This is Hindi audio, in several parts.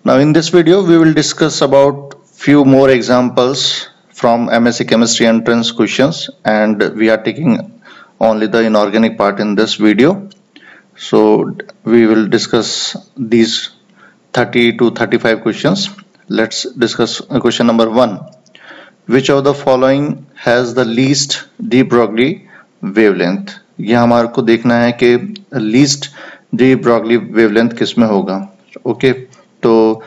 Now in this video we will discuss about few more examples from MSc Chemistry entrance questions, and we are taking only the inorganic part in this video. So we will discuss these 30 to 35 questions. Let's discuss question number 1. Which of the following has the least de Broglie wavelength? ये हमारे को देखना है कि least de Broglie wavelength किस में होगा. ओके, तो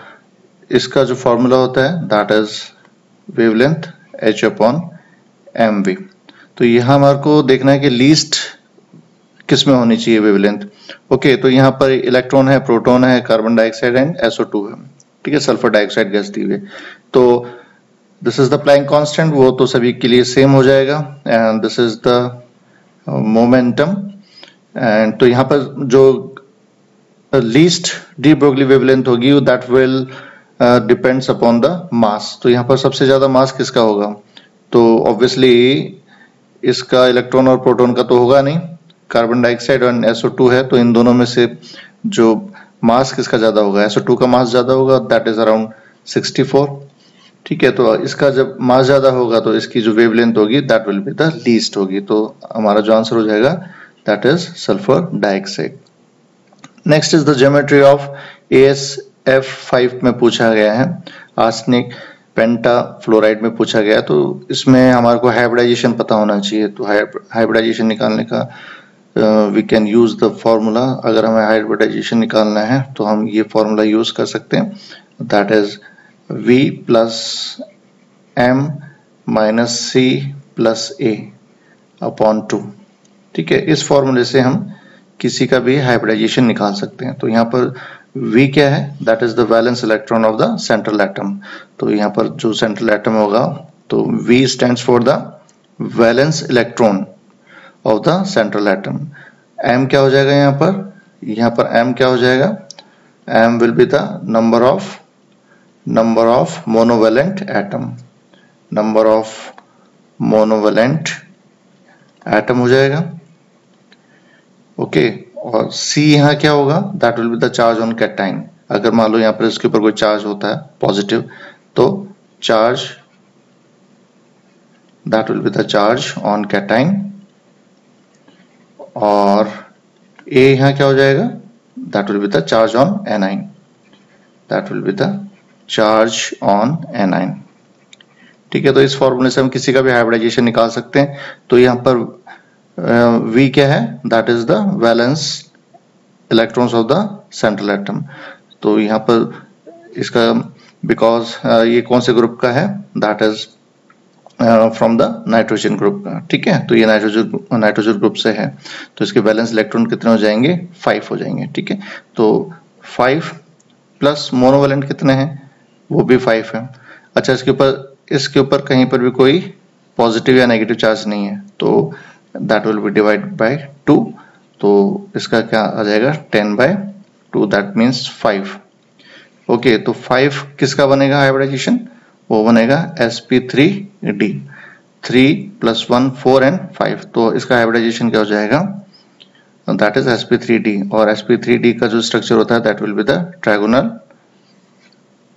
इसका जो फॉर्मूला होता है that is wavelength h upon mv. तो यहाँ हमारे को देखना है कि लीस्ट किस में होनी चाहिए वेवलेंथ. ओके, तो यहाँ पर इलेक्ट्रॉन है, प्रोटॉन है, कार्बन डाइऑक्साइड एंड SO2 है. ठीक है, सल्फर डाइऑक्साइड गैस दी हुई. तो this is the plank constant, वो तो सभी के लिए सेम हो जाएगा. And this is the momentum. And तो यहाँ पर जो लीस्ट डी ब्रोगली वेवलेंथ होगी that will depends upon the mass. तो यहाँ पर सबसे ज्यादा मास किसका होगा? तो ऑब्वियसली इसका इलेक्ट्रॉन और प्रोटॉन का तो होगा नहीं, कार्बन डाइऑक्साइड और SO2 है. तो इन दोनों में से जो मास किसका ज्यादा होगा? SO2 का मास ज्यादा होगा, दैट इज अराउंड 64. ठीक है, तो इसका जब मास ज्यादा होगा तो इसकी जो वेवलेंथ होगी that will be the least होगी. तो हमारा जो आंसर हो जाएगा that is sulphur dioxide. Next is the geometry of AsF5 में पूछा गया है. आर्सेनिक पेंटा फ्लोराइड में पूछा गया है. तो इसमें हमारे को हाइब्रिडाइजेशन पता होना चाहिए. तो हाइब्रिडाइजेशन निकालने का we can use the formula. अगर हमें हाइब्रिडाइजेशन निकालना है तो हम ये फॉर्मूला यूज कर सकते हैं. That is V plus M minus C plus A upon 2. ठीक है, इस फॉर्मूले से हम किसी का भी हाइब्रिडाइजेशन निकाल सकते हैं. तो यहाँ पर V क्या है? That is the valence electron of the central atom. तो यहाँ पर जो सेंट्रल एटम होगा तो V stands for the valence electron of the central atom. M क्या हो जाएगा यहाँ पर? यहाँ पर M क्या हो जाएगा? M will be the number of monovalent atom. number of monovalent atom हो जाएगा. ओके, और C यहाँ क्या होगा? That will be the charge on cation. अगर मान लो यहाँ पर इसके ऊपर कोई चार्ज होता है पॉजिटिव, तो charge that will be the charge on cation. और A यहाँ क्या हो जाएगा? That will be the charge on A9. That will be the charge on A9. ठीक है, तो इस फॉर्मूले से हम किसी का भी हाइब्रिडाइजेशन निकाल सकते हैं. तो यहाँ पर V क्या है? That is the valence electrons of the central atom. तो यहाँ पर इसका बिकॉज ये कौन से ग्रुप का है? That is from the nitrogen group का. ठीक है, तो ये नाइट्रोजन ग्रुप से है. तो इसके वैलेंस इलेक्ट्रॉन कितने हो जाएंगे? 5 हो जाएंगे. ठीक है, तो 5 प्लस मोनोवेलेंट कितने हैं? वो भी 5 है. अच्छा, इसके ऊपर कहीं पर भी कोई पॉजिटिव या नेगेटिव चार्ज नहीं है, तो that will B divide by 2. तो इसका क्या आ जाएगा? 10/2. That means 5. ओके, तो 5 किसका बनेगा हाइब्रिडाइजेशन? वो बनेगा sp3d. 3 + 1 4 एंड 5. तो इसका हाइब्रिडाइजेशन क्या हो जाएगा? That is sp3d. और sp3d का जो स्ट्रक्चर होता है that will be the trigonal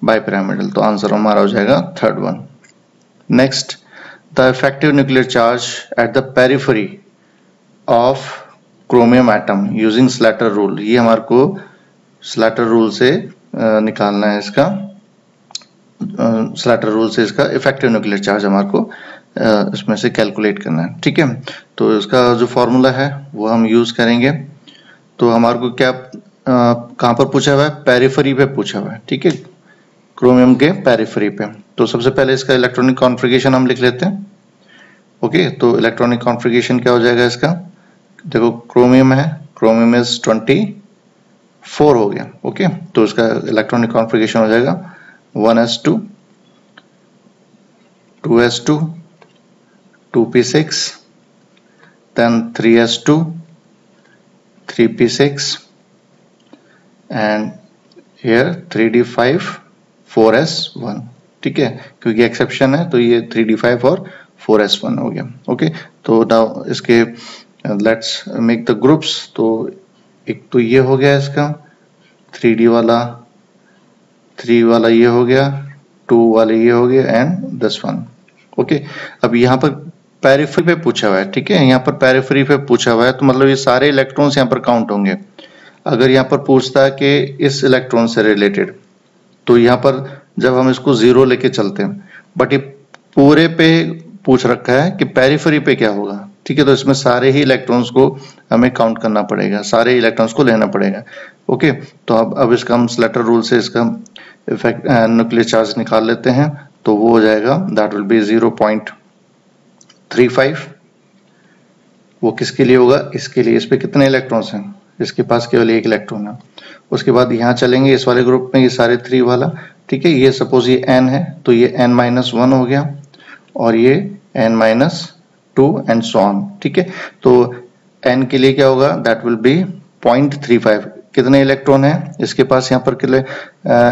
bipyramidal. तो आंसर हमारा हो जाएगा third one. Next, the effective nuclear charge at the periphery of chromium atom using Slater rule. ये हमारे को स्लैटर रूल से निकालना है. इसका स्लैटर रूल से इसका इफेक्टिव न्यूक्लियर चार्ज हमारे को इसमें से कैलकुलेट करना है. ठीक है, तो इसका जो फॉर्मूला है वो हम यूज करेंगे. तो हमारे को क्या कहाँ पर पूछा हुआ है? पेरिफेरी पे पूछा हुआ है. ठीक है, क्रोमियम के पेरिफेरी पे. तो सबसे पहले इसका इलेक्ट्रॉनिक कॉन्फ़िगरेशन हम लिख लेते हैं. ओके, तो इलेक्ट्रॉनिक कॉन्फ़िगरेशन क्या हो जाएगा इसका? देखो, क्रोमियम है, क्रोमियम इज 24 हो गया. ओके, तो इसका इलेक्ट्रॉनिक कॉन्फ़िगरेशन हो जाएगा 1s2 2s2 2p6, then 3s2 3p6 and here 3d5 4s1. ठीक है, क्योंकि एक्सेप्शन है तो ये 3d5 और 4s1 हो गया. ओके, तो नाउ इसके लेट्स मेक द ग्रुप्स. तो एक तो ये हो गया इसका 3d वाला 3 वाला ये हो गया, 2 वाले ये हो गया एंड दिस वन। ओके, अब यहाँ पर पेरिफेरी पे पूछा हुआ है, ठीक है, यहाँ पर पेरिफेरी पे पूछा हुआ है तो मतलब ये सारे इलेक्ट्रॉन्स यहाँ पर काउंट होंगे। अगर यहाँ पर पूछता है कि इस इलेक्ट्रॉन से रिलेटेड, तो यहाँ पर जब हम इसको 0 लेके चलते हैं, बट ये पूरे पे पूछ रखा है कि पेरिफेरी पे क्या होगा, ठीक है, तो इसमें सारे ही इलेक्ट्रॉन्स को हमें काउंट करना पड़ेगा, सारे इलेक्ट्रॉन्स को लेना पड़ेगा। ओके, तो अब इसका हम स्लेटर रूल से इसका इफेक्ट न्यूक्लियर चार्ज निकाल लेते हैं, तो वो हो जाएगा दैट विल बी 0.35। वो किसके लिए होगा, इसके लिए। इस पे कितने इलेक्ट्रॉन्स हैं, इसके पास केवल एक इलेक्ट्रॉन है। उसके बाद यहाँ चलेंगे इस वाले ग्रुप में, ये सारे 3 वाला, ठीक है, ये सपोज ये n है तो ये n-1 हो गया और ये n-2 एंड सो ऑन, ठीक है। तो n के लिए क्या होगा, दैट विल बी 0.35। कितने इलेक्ट्रॉन है इसके पास यहाँ पर किले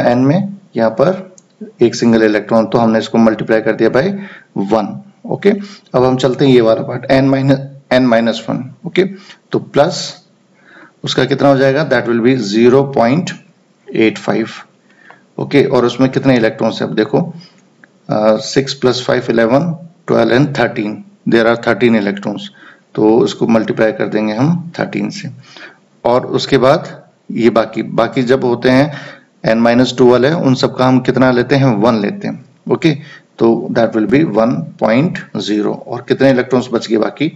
n में, यहाँ पर एक सिंगल इलेक्ट्रॉन, तो हमने इसको मल्टीप्लाई कर दिया बाय 1। ओके, अब हम चलते हैं ये वाला पार्ट n-1। ओके, तो प्लस उसका कितना हो जाएगा, दैट विल बी 0.85। ओके, और उसमें कितने इलेक्ट्रॉन्स है, अब देखो 6 + 5 11 12 एंड 13, देयर आर 13 इलेक्ट्रॉन्स, तो उसको मल्टीप्लाई कर देंगे हम 13 से। और उसके बाद ये बाकी जब होते हैं n-2 वाले, उन सब का हम कितना लेते हैं, 1 लेते हैं। ओके, तो दैट विल बी 1.0 और कितने इलेक्ट्रॉन्स बच गए बाकी,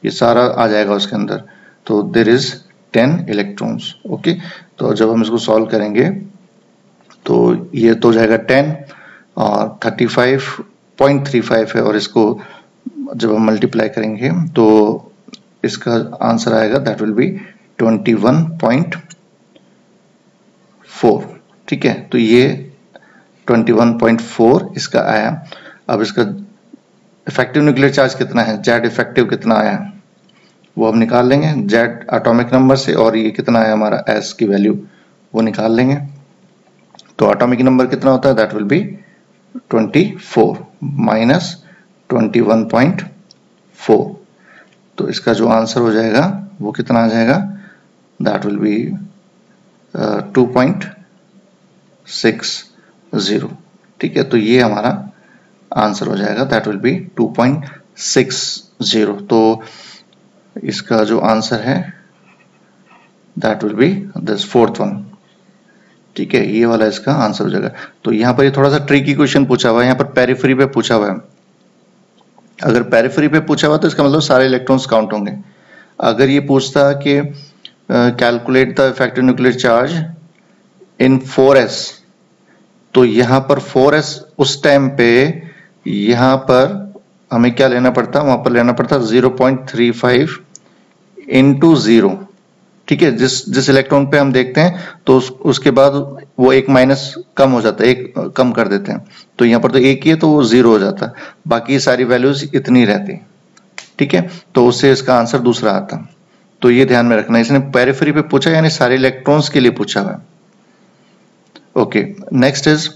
ये सारा आ जाएगा उसके अंदर, तो देयर इज 10 इलेक्ट्रॉन्स। ओके, तो जब हम इसको सॉल्व करेंगे तो ये तो जाएगा 10 और 35.35 है, और इसको जब हम मल्टीप्लाई करेंगे तो इसका आंसर आएगा दैट विल बी 21.4, ठीक है। तो ये 21.4 इसका आया। अब इसका इफेक्टिव न्यूक्लियर चार्ज कितना है, जेड इफेक्टिव कितना आया, वो हम निकाल लेंगे जेड एटॉमिक नंबर से, और ये कितना है हमारा एस की वैल्यू, वो निकाल लेंगे। तो एटॉमिक नंबर कितना होता है, दैट विल बी 24 माइनस 21.4, तो इसका जो आंसर हो जाएगा वो कितना आ जाएगा, दैट विल बी 2.60, ठीक है। तो ये हमारा आंसर हो जाएगा, दैट विल बी 2.60। तो इसका जो आंसर है that will B this 4th one, ठीक है, ये वाला इसका आंसर हो जाएगा। तो यहाँ पर ये थोड़ा सा ट्रिकी क्वेश्चन पूछा हुआ है, यहाँ पर पेरिफेरी पे पूछा हुआ है। अगर पेरिफेरी पे पूछा हुआ तो इसका मतलब सारे इलेक्ट्रॉन्स काउंट होंगे। अगर ये पूछता कि calculate the effective nuclear charge in 4s, तो यहाँ पर 4s उस टाइम पे यहाँ पर हमें क्या लेना पड़ता, वहां पर लेना पड़ता 0.35 इंटू 0, ठीक है। जिस इलेक्ट्रॉन पे हम देखते हैं तो उसके बाद वो एक माइनस कम हो जाता है, एक कम कर देते हैं, तो यहाँ पर तो एक ही है तो वो 0 हो जाता है, बाकी सारी वैल्यूज इतनी रहती, ठीक है। तो उससे इसका आंसर दूसरा आता। तो ये ध्यान में रखना, इसने पेरिफेरी पे पूछा यानी सारे इलेक्ट्रॉन्स के लिए पूछा हुआ है। Okay, next is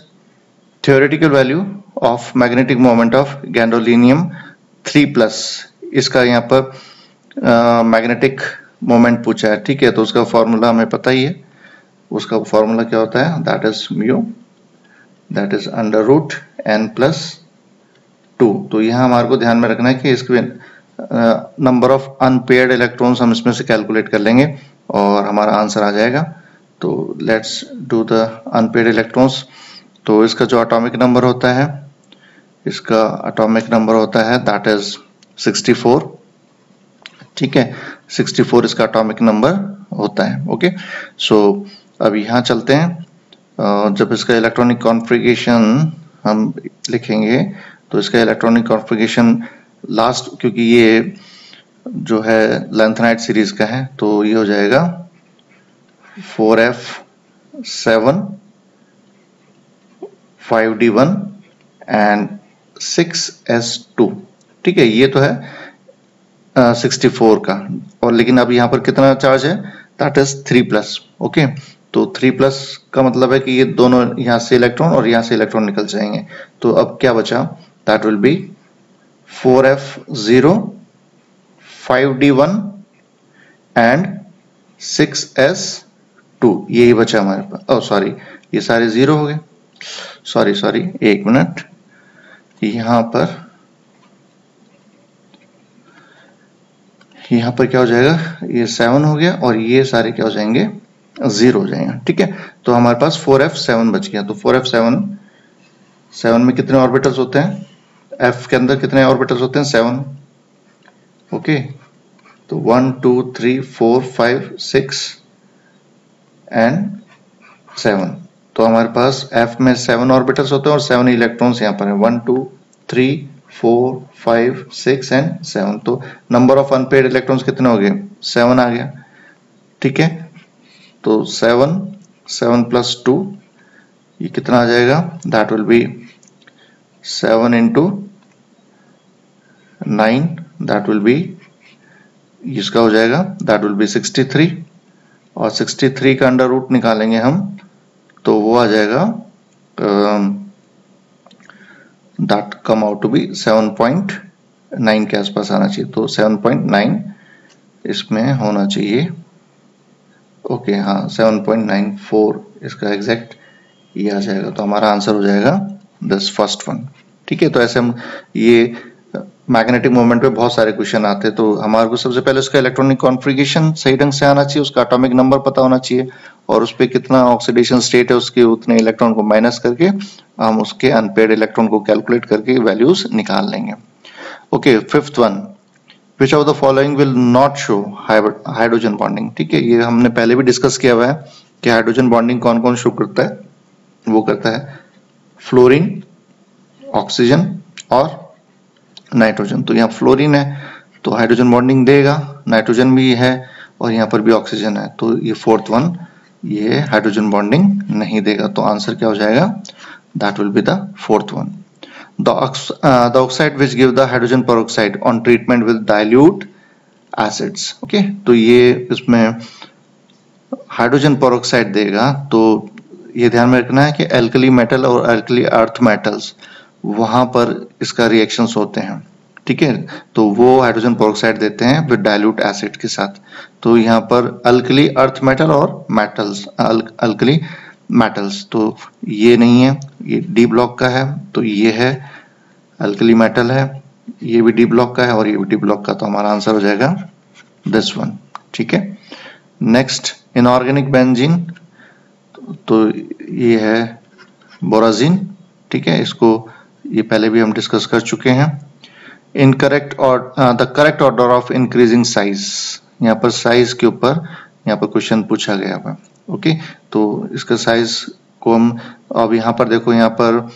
theoretical value of magnetic moment of gadolinium 3+। इसका यहाँ पर मैग्नेटिक मोमेंट पूछा है, ठीक है। तो उसका फॉर्मूला हमें पता ही है, उसका फॉर्मूला क्या होता है, that is mu, that is √n+2। तो यहाँ हमारे को ध्यान में रखना है कि इसके नंबर ऑफ अनपेयर्ड इलेक्ट्रॉन्स हम इसमें से कैलकुलेट कर लेंगे और हमारा आंसर आ जाएगा। तो let's do the unpaired electrons. तो इसका जो एटॉमिक नंबर होता है, इसका एटॉमिक नंबर होता है दैट इज 64, ठीक है, 64 इसका एटॉमिक नंबर होता है। ओके, सो अब यहाँ चलते हैं। जब इसका इलेक्ट्रॉनिक कॉन्फ़िगरेशन हम लिखेंगे तो इसका इलेक्ट्रॉनिक कॉन्फ़िगरेशन लास्ट, क्योंकि ये जो है लैंथेनाइट सीरीज का है, तो ये हो जाएगा 4f7 5d1 एंड 6s2, ठीक है। ये तो है 64 का, और लेकिन अब यहाँ पर कितना चार्ज है, दैट इज 3+। ओके, तो 3+ का मतलब है कि ये दोनों यहाँ से इलेक्ट्रॉन और यहाँ से इलेक्ट्रॉन निकल जाएंगे। तो अब क्या बचा, that will B 4f0 5d1 and 6s2, यही बचा हमारे पास। सॉरी, ये सारे 0 हो गए, सॉरी एक मिनट, यहाँ पर क्या हो जाएगा, ये 7 हो गया और ये सारे क्या हो जाएंगे, 0 हो जाएंगे। ठीक है, तो हमारे पास 4f7 बच गया। तो 4f7 में कितने ऑर्बिटल्स होते हैं, f के अंदर कितने ऑर्बिटल्स होते हैं, 7। ओके, तो 1 2 3 4 5 6 एंड 7। तो हमारे पास f में 7 ऑर्बिटल्स होते हैं और 7 इलेक्ट्रॉन्स यहाँ पर है, 1 2 3 4 5 6 एंड 7। तो नंबर ऑफ अनपेड इलेक्ट्रॉन्स कितने हो गए, 7 आ गया। ठीक है, तो 7 प्लस 2 ये कितना आ जाएगा, that will B 7 into 9, that will B, इसका हो जाएगा दैट विल बी 63, और 63 का अंडर रूट निकालेंगे हम तो वो आ जाएगा that come out to be 7.9 के आसपास आना चाहिए। तो 7.9 इसमें होना चाहिए। ओके, हाँ 7.94 इसका एग्जैक्ट ये आ जाएगा। तो हमारा आंसर हो जाएगा दिस फर्स्ट वन। ठीक है, तो ऐसे हम ये मैग्नेटिक मोमेंट पे बहुत सारे क्वेश्चन आते हैं। तो हमारे को सबसे पहले उसका इलेक्ट्रॉनिक कॉन्फ़िगरेशन सही ढंग से आना चाहिए, उसका एटॉमिक नंबर पता होना चाहिए और उस पर कितना ऑक्सीडेशन स्टेट है उसके उतने इलेक्ट्रॉन को माइनस करके हम उसके अनपेड इलेक्ट्रॉन को कैलकुलेट करके वैल्यूज निकाल लेंगे। Okay, fifth one, which of the following will not show hydrogen bonding. ठीक है, ये हमने पहले भी डिस्कस किया हुआ है कि हाइड्रोजन बॉन्डिंग कौन कौन शो करता है। वो करता है फ्लोरीन, ऑक्सीजन और नाइट्रोजन। तो यहाँ फ्लोरीन है तो हाइड्रोजन बॉन्डिंग देगा, नाइट्रोजन भी है और यहाँ पर भी ऑक्सीजन है। तो ये फोर्थ वन, ये हाइड्रोजन बॉन्डिंग नहीं देगा। तो आंसर क्या हो जाएगा, that will be the fourth one. The oxide which give the hydrogen peroxide on treatment with dilute acids. Okay, तो ये इसमें हाइड्रोजन पेरोक्साइड देगा। तो ये ध्यान में रखना है कि एल्कली मेटल और एल्कली अर्थ मेटल्स वहां पर इसका रिएक्शंस होते हैं। ठीक है, तो वो हाइड्रोजन पेरोक्साइड देते हैं विद डाइल्यूट एसिड के साथ। तो यहाँ पर अल्कली अर्थ मेटल और मेटल्स, अल्कली मेटल्स, तो ये नहीं है, ये डी ब्लॉक का है। तो ये है अल्कली मेटल है, ये भी डी ब्लॉक का है और ये भी डी ब्लॉक का। तो हमारा आंसर हो जाएगा दिस वन। ठीक है, नेक्स्ट इनऑर्गेनिक बेंजीन, तो ये है बोराजीन। ठीक है, इसको ये पहले भी हम डिस्कस कर चुके हैं। इनकरेक्ट और the correct order of increasing size, यहाँ पर साइज के ऊपर यहाँ पर क्वेश्चन पूछा गया है। ओके, तो इसका साइज को हम अब यहाँ पर देखो, यहाँ पर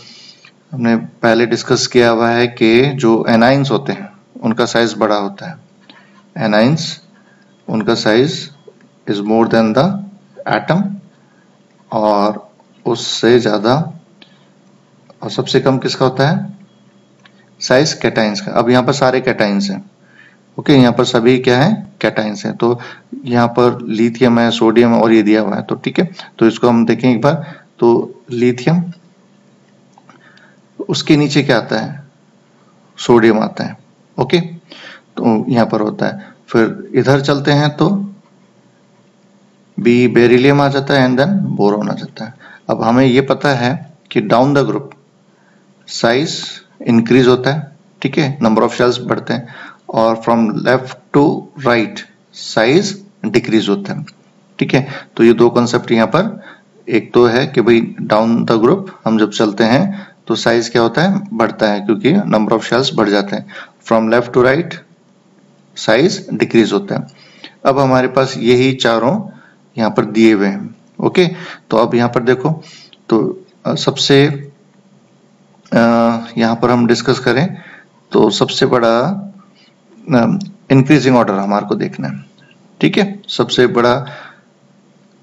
हमने पहले डिस्कस किया हुआ है कि जो एनाइंस होते हैं उनका साइज बड़ा होता है। एनाइंस, उनका size is more than the atom, और उससे ज्यादा और सबसे कम किसका होता है, साइज कैटाइंस का। अब यहाँ पर सारे कैटाइंस हैं। ओके, यहाँ पर सभी क्या है, कैटाइंस हैं। तो यहाँ पर लिथियम है, सोडियम है और ये दिया हुआ है। तो ठीक है, तो इसको हम देखें एक बार। तो लिथियम, उसके नीचे क्या आता है, सोडियम आता है। ओके, तो यहाँ पर होता है। फिर इधर चलते हैं तो बेरिलियम आ जाता है एंड देन बोरोन आ जाता है। अब हमें ये पता है कि down the group size increase होता है। ठीक है, नंबर ऑफ शेल्स बढ़ते हैं, और from left to right size decrease होता है। ठीक है, तो ये दो कॉन्सेप्ट यहाँ पर, एक तो है कि भाई डाउन द ग्रुप हम जब चलते हैं तो साइज क्या होता है, बढ़ता है, क्योंकि नंबर ऑफ शेल्स बढ़ जाते हैं। From left to right size decrease होता है। अब हमारे पास यही चारों यहाँ पर दिए हुए हैं। ओके, तो अब यहाँ पर देखो, तो सबसे यहाँ पर हम डिस्कस करें तो सबसे बड़ा इंक्रीजिंग ऑर्डर हमारे को देखना है। ठीक है, सबसे बड़ा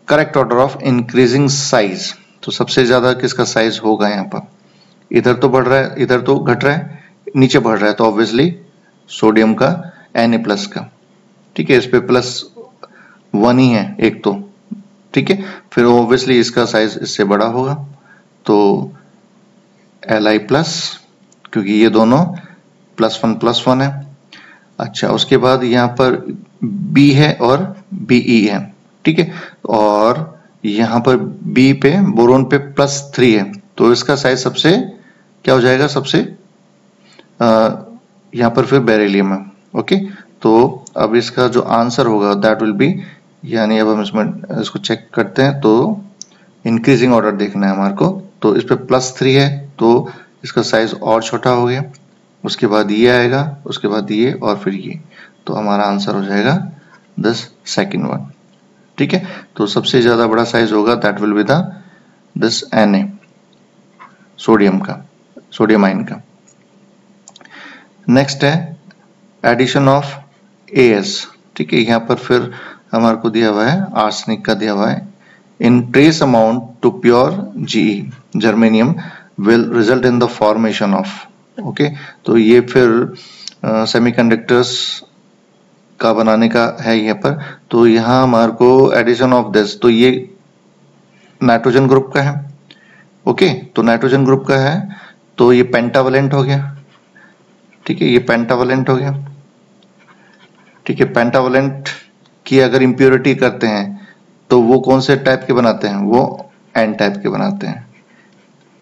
correct order of increasing size, तो सबसे ज्यादा किसका साइज होगा यहाँ पर, इधर तो बढ़ रहा है, इधर तो घट रहा है, नीचे बढ़ रहा है, तो ऑब्वियसली सोडियम का Na+ का। ठीक है, इस पे +1 ही है एक तो। ठीक है, फिर ऑब्वियसली इसका साइज इससे बड़ा होगा, तो Li+, क्योंकि ये दोनों +1 है। अच्छा, उसके बाद यहाँ पर B है और Be है। ठीक है, और यहाँ पर B पे, बोरोन पे +3 है, तो इसका साइज सबसे क्या हो जाएगा, सबसे यहाँ पर फिर बेरिलियम है। ओके, तो अब इसका जो आंसर होगा दैट विल बी, यानी अब हम इसमें इसको चेक करते हैं तो इंक्रीजिंग ऑर्डर देखना है हमारे को। तो इस पे +3 है तो इसका साइज और छोटा हो गया, उसके बाद ये आएगा, उसके बाद ये और फिर ये, तो हमारा आंसर हो जाएगा दिस सेकंड वन। ठीक है, तो सबसे ज्यादा बड़ा साइज होगा that will be the this Na, sodium का, सोडियम आयन का। नेक्स्ट है एडिशन ऑफ As। ठीक है, यहाँ पर फिर हमारे को दिया हुआ है आर्सेनिक का दिया हुआ है, in trace amount to pure Ge germanium will result in the formation of. Okay, तो ये फिर सेमीकंडक्टर्स का बनाने का है यहाँ पर। तो यहाँ हमारे को एडिशन ऑफ दिस, तो ये नाइट्रोजन ग्रुप का है। ओके, तो नाइट्रोजन ग्रुप का है तो ये पेंटावलेंट हो गया। ठीक है, ये पेंटावलेंट हो गया। ठीक है, पेंटावलेंट की अगर इम्प्योरिटी करते हैं तो वो कौन से टाइप के बनाते हैं, वो एन टाइप के बनाते हैं,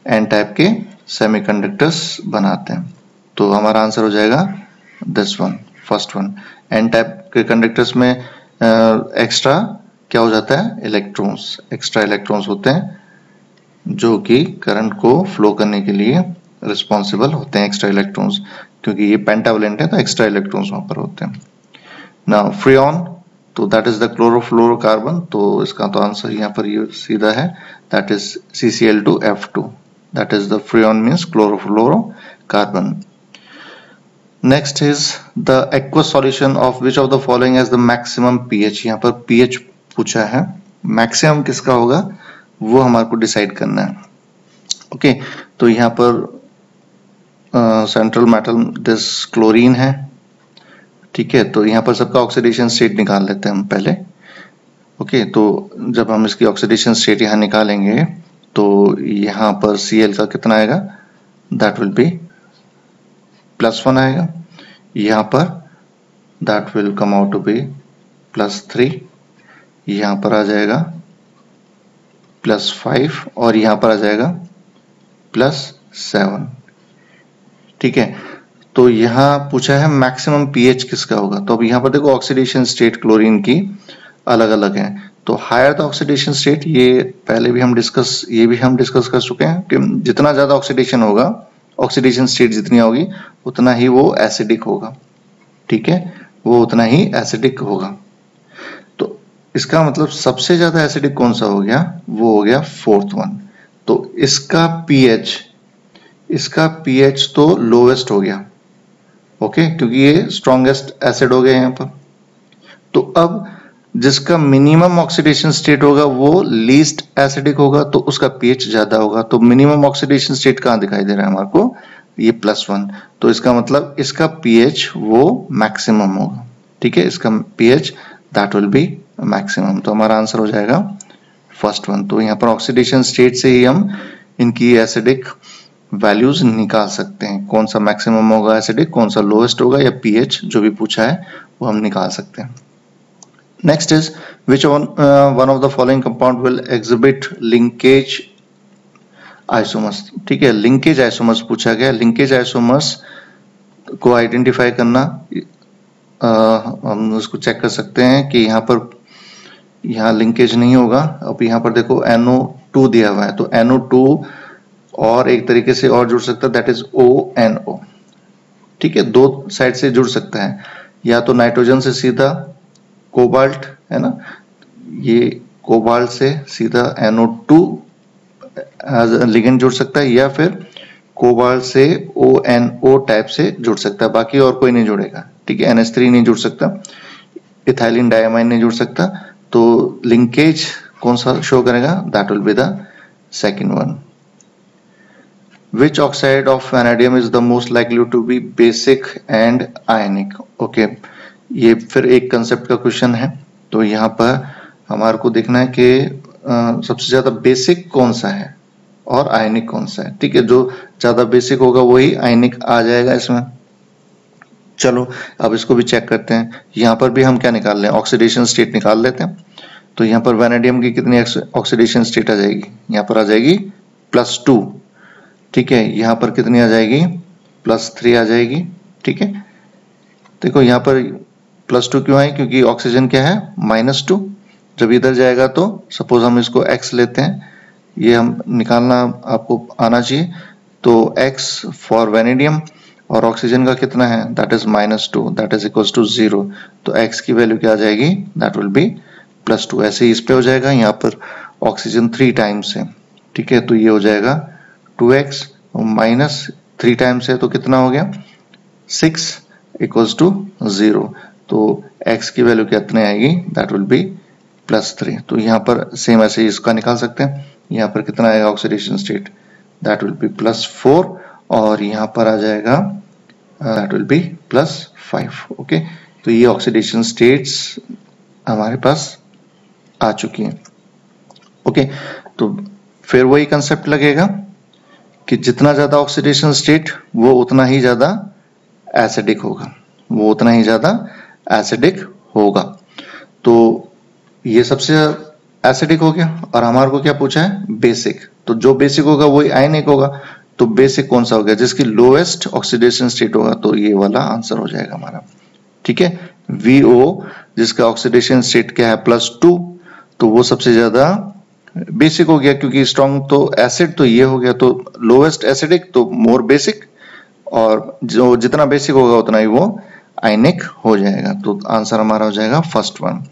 एन टाइप के सेमीकंडक्टर्स बनाते हैं। तो हमारा आंसर हो जाएगा this one, first one. N type के कंडक्टर्स में एक्स्ट्रा क्या हो जाता है, इलेक्ट्रॉन्स, एक्स्ट्रा इलेक्ट्रॉन्स होते हैं जो कि करंट को फ्लो करने के लिए रिस्पॉन्सिबल होते हैं, एक्स्ट्रा इलेक्ट्रॉन्स, क्योंकि ये पेंटावलेंट है तो एक्स्ट्रा इलेक्ट्रॉन्स वहां पर होते हैं। नाउ फ्रियॉन, तो दैट इज द क्लोरोफ्लोरोकार्बन, तो इसका तो आंसर यहाँ पर ये सीधा है, that is CCl2F2, that is the freon means chlorofluorocarbon. Next is the aqueous solution of which of the following has the maximum pH. यहाँ पर पीएच पूछा है, मैक्सिमम किसका होगा वो हमारे को डिसाइड करना है। ओके, तो यहाँ पर सेंट्रल मेटल दिस क्लोरीन है। ठीक है, तो यहाँ पर सबका ऑक्सीडेशन स्टेट निकाल लेते हैं हम पहले। ओके, तो जब हम इसकी ऑक्सीडेशन स्टेट यहाँ निकालेंगे तो यहाँ पर Cl का कितना आएगा, दैट विल बी +1 आएगा। यहाँ पर that will come out to be +3, यहाँ पर आ जाएगा +5 और यहाँ पर आ जाएगा +7। ठीक है, तो यहाँ पूछा है मैक्सिमम पीएच किसका होगा। तो अब यहाँ पर देखो ऑक्सीडेशन स्टेट क्लोरीन की अलग अलग है, तो हायर द ऑक्सीडेशन स्टेट, ये पहले भी हम डिस्कस कर चुके हैं कि जितना ज्यादा ऑक्सीडेशन होगा, ऑक्सीडेशन स्टेट जितनी होगी उतना ही वो एसिडिक होगा। ठीक है, वो उतना ही एसिडिक होगा। तो इसका मतलब सबसे ज्यादा एसिडिक कौन सा हो गया, वो हो गया 4th वन। तो इसका पीएच तो लोवेस्ट हो गया। ओके, क्योंकि ये स्ट्रॉन्गेस्ट एसिड हो गया यहाँ पर। तो अब जिसका मिनिमम ऑक्सीडेशन स्टेट होगा वो लीस्ट एसिडिक होगा, तो उसका पीएच ज्यादा होगा। तो मिनिमम ऑक्सीडेशन स्टेट कहाँ दिखाई दे रहा है हमारे को, ये +1, तो इसका मतलब इसका पीएच वो मैक्सिमम होगा। ठीक है, इसका pH that will B maximum, तो हमारा आंसर हो जाएगा फर्स्ट वन। तो यहाँ पर ऑक्सीडेशन स्टेट से ही हम इनकी एसिडिक वैल्यूज निकाल सकते हैं, कौन सा मैक्सिमम होगा एसिडिक, कौन सा लोएस्ट होगा, या पीएच जो भी पूछा है वो हम निकाल सकते हैं। Next is which one of the following compound will exhibit linkage isomers. ठीक है, लिंकेज आइसोमर्स पूछा गया। लिंकेज आइसोमर्स को आइडेंटिफाई करना, हम उसको चेक कर सकते हैं कि यहाँ लिंकेज नहीं होगा। अब यहाँ पर देखो NO2 दिया हुआ है, तो NO2 और एक तरीके से और जुड़ सकता है, दैट इज ONO। ठीक है, दो साइड से जुड़ सकता है, या तो नाइट्रोजन से सीधा कोबाल्ट है ना, ये कोबाल्ट से सीधा NO2 एज लिगेंड जुड़ सकता है, या फिर कोबाल्ट से ONO टाइप से जुड़ सकता है, बाकी और कोई नहीं जुड़ेगा। ठीक है, NH3 नहीं जुड़ सकता, इथाइलिन डायमाइन नहीं जुड़ सकता। तो लिंकेज कौन सा शो करेगा, that will be the second one. Which oxide of vanadium is the most likely to be basic and ionic? Okay, ये फिर एक कंसेप्ट का क्वेश्चन है। तो यहाँ पर हमारे को देखना है कि सबसे ज्यादा बेसिक कौन सा है और आयनिक कौन सा है। ठीक है, जो ज्यादा बेसिक होगा वही आयनिक आ जाएगा इसमें। चलो अब इसको भी चेक करते हैं। यहाँ पर भी हम क्या निकाल लें, ऑक्सीडेशन स्टेट निकाल लेते हैं। तो यहाँ पर वैनेडियम की कितनी ऑक्सीडेशन स्टेट आ जाएगी, यहाँ पर आ जाएगी +2। ठीक है, यहाँ पर कितनी आ जाएगी, +3 आ जाएगी। ठीक है, देखो यहाँ पर +2 क्यों आई, क्योंकि ऑक्सीजन क्या है, -2। जब इधर जाएगा तो सपोज हम इसको x लेते हैं, ये हम निकालना आपको आना चाहिए। तो x फॉर वेनेडियम और ऑक्सीजन का कितना है, that is -2, that is equals to 0। तो x की वैल्यू क्या आ जाएगी, दैट विल बी +2। ऐसे ही इस पे हो जाएगा, यहाँ पर ऑक्सीजन 3 टाइम्स है। ठीक है, तो ये हो जाएगा 2x -3 टाइम्स है तो कितना हो गया, 6 इक्वल्स टू 0। तो x की वैल्यू कितनी आएगी, दैट विल बी +3। तो यहाँ पर सेम ऐसे ही इसका निकाल सकते हैं। यहाँ पर कितना आएगा oxidation state, that will B +4 और यहाँ पर आ जाएगा दैट विल बी +5। ओके, तो ये ऑक्सीडेशन स्टेट्स हमारे पास आ चुकी हैं। ओके, तो फिर वही कंसेप्ट लगेगा कि जितना ज्यादा ऑक्सीडेशन स्टेट वो उतना ही ज्यादा एसिडिक होगा, वो उतना ही ज्यादा एसिडिक होगा। तो ये सबसे एसिडिक हो गया और हमारे को क्या पूछा है, बेसिक। तो जो बेसिक होगा वही आयनिक होगा। तो बेसिक कौन सा हो गया, जिसकी लोएस्ट ऑक्सीडेशन स्टेट होगा, तो ये वाला आंसर हो जाएगा हमारा। ठीक है, VO जिसका ऑक्सीडेशन स्टेट क्या है +2, तो वो सबसे ज्यादा बेसिक हो गया, क्योंकि स्ट्रॉन्ग तो एसिड तो ये हो गया, तो लोएस्ट एसिडिक तो मोर बेसिक, और जो जितना बेसिक होगा उतना ही वो आयनिक हो जाएगा। तो आंसर हमारा हो जाएगा first one.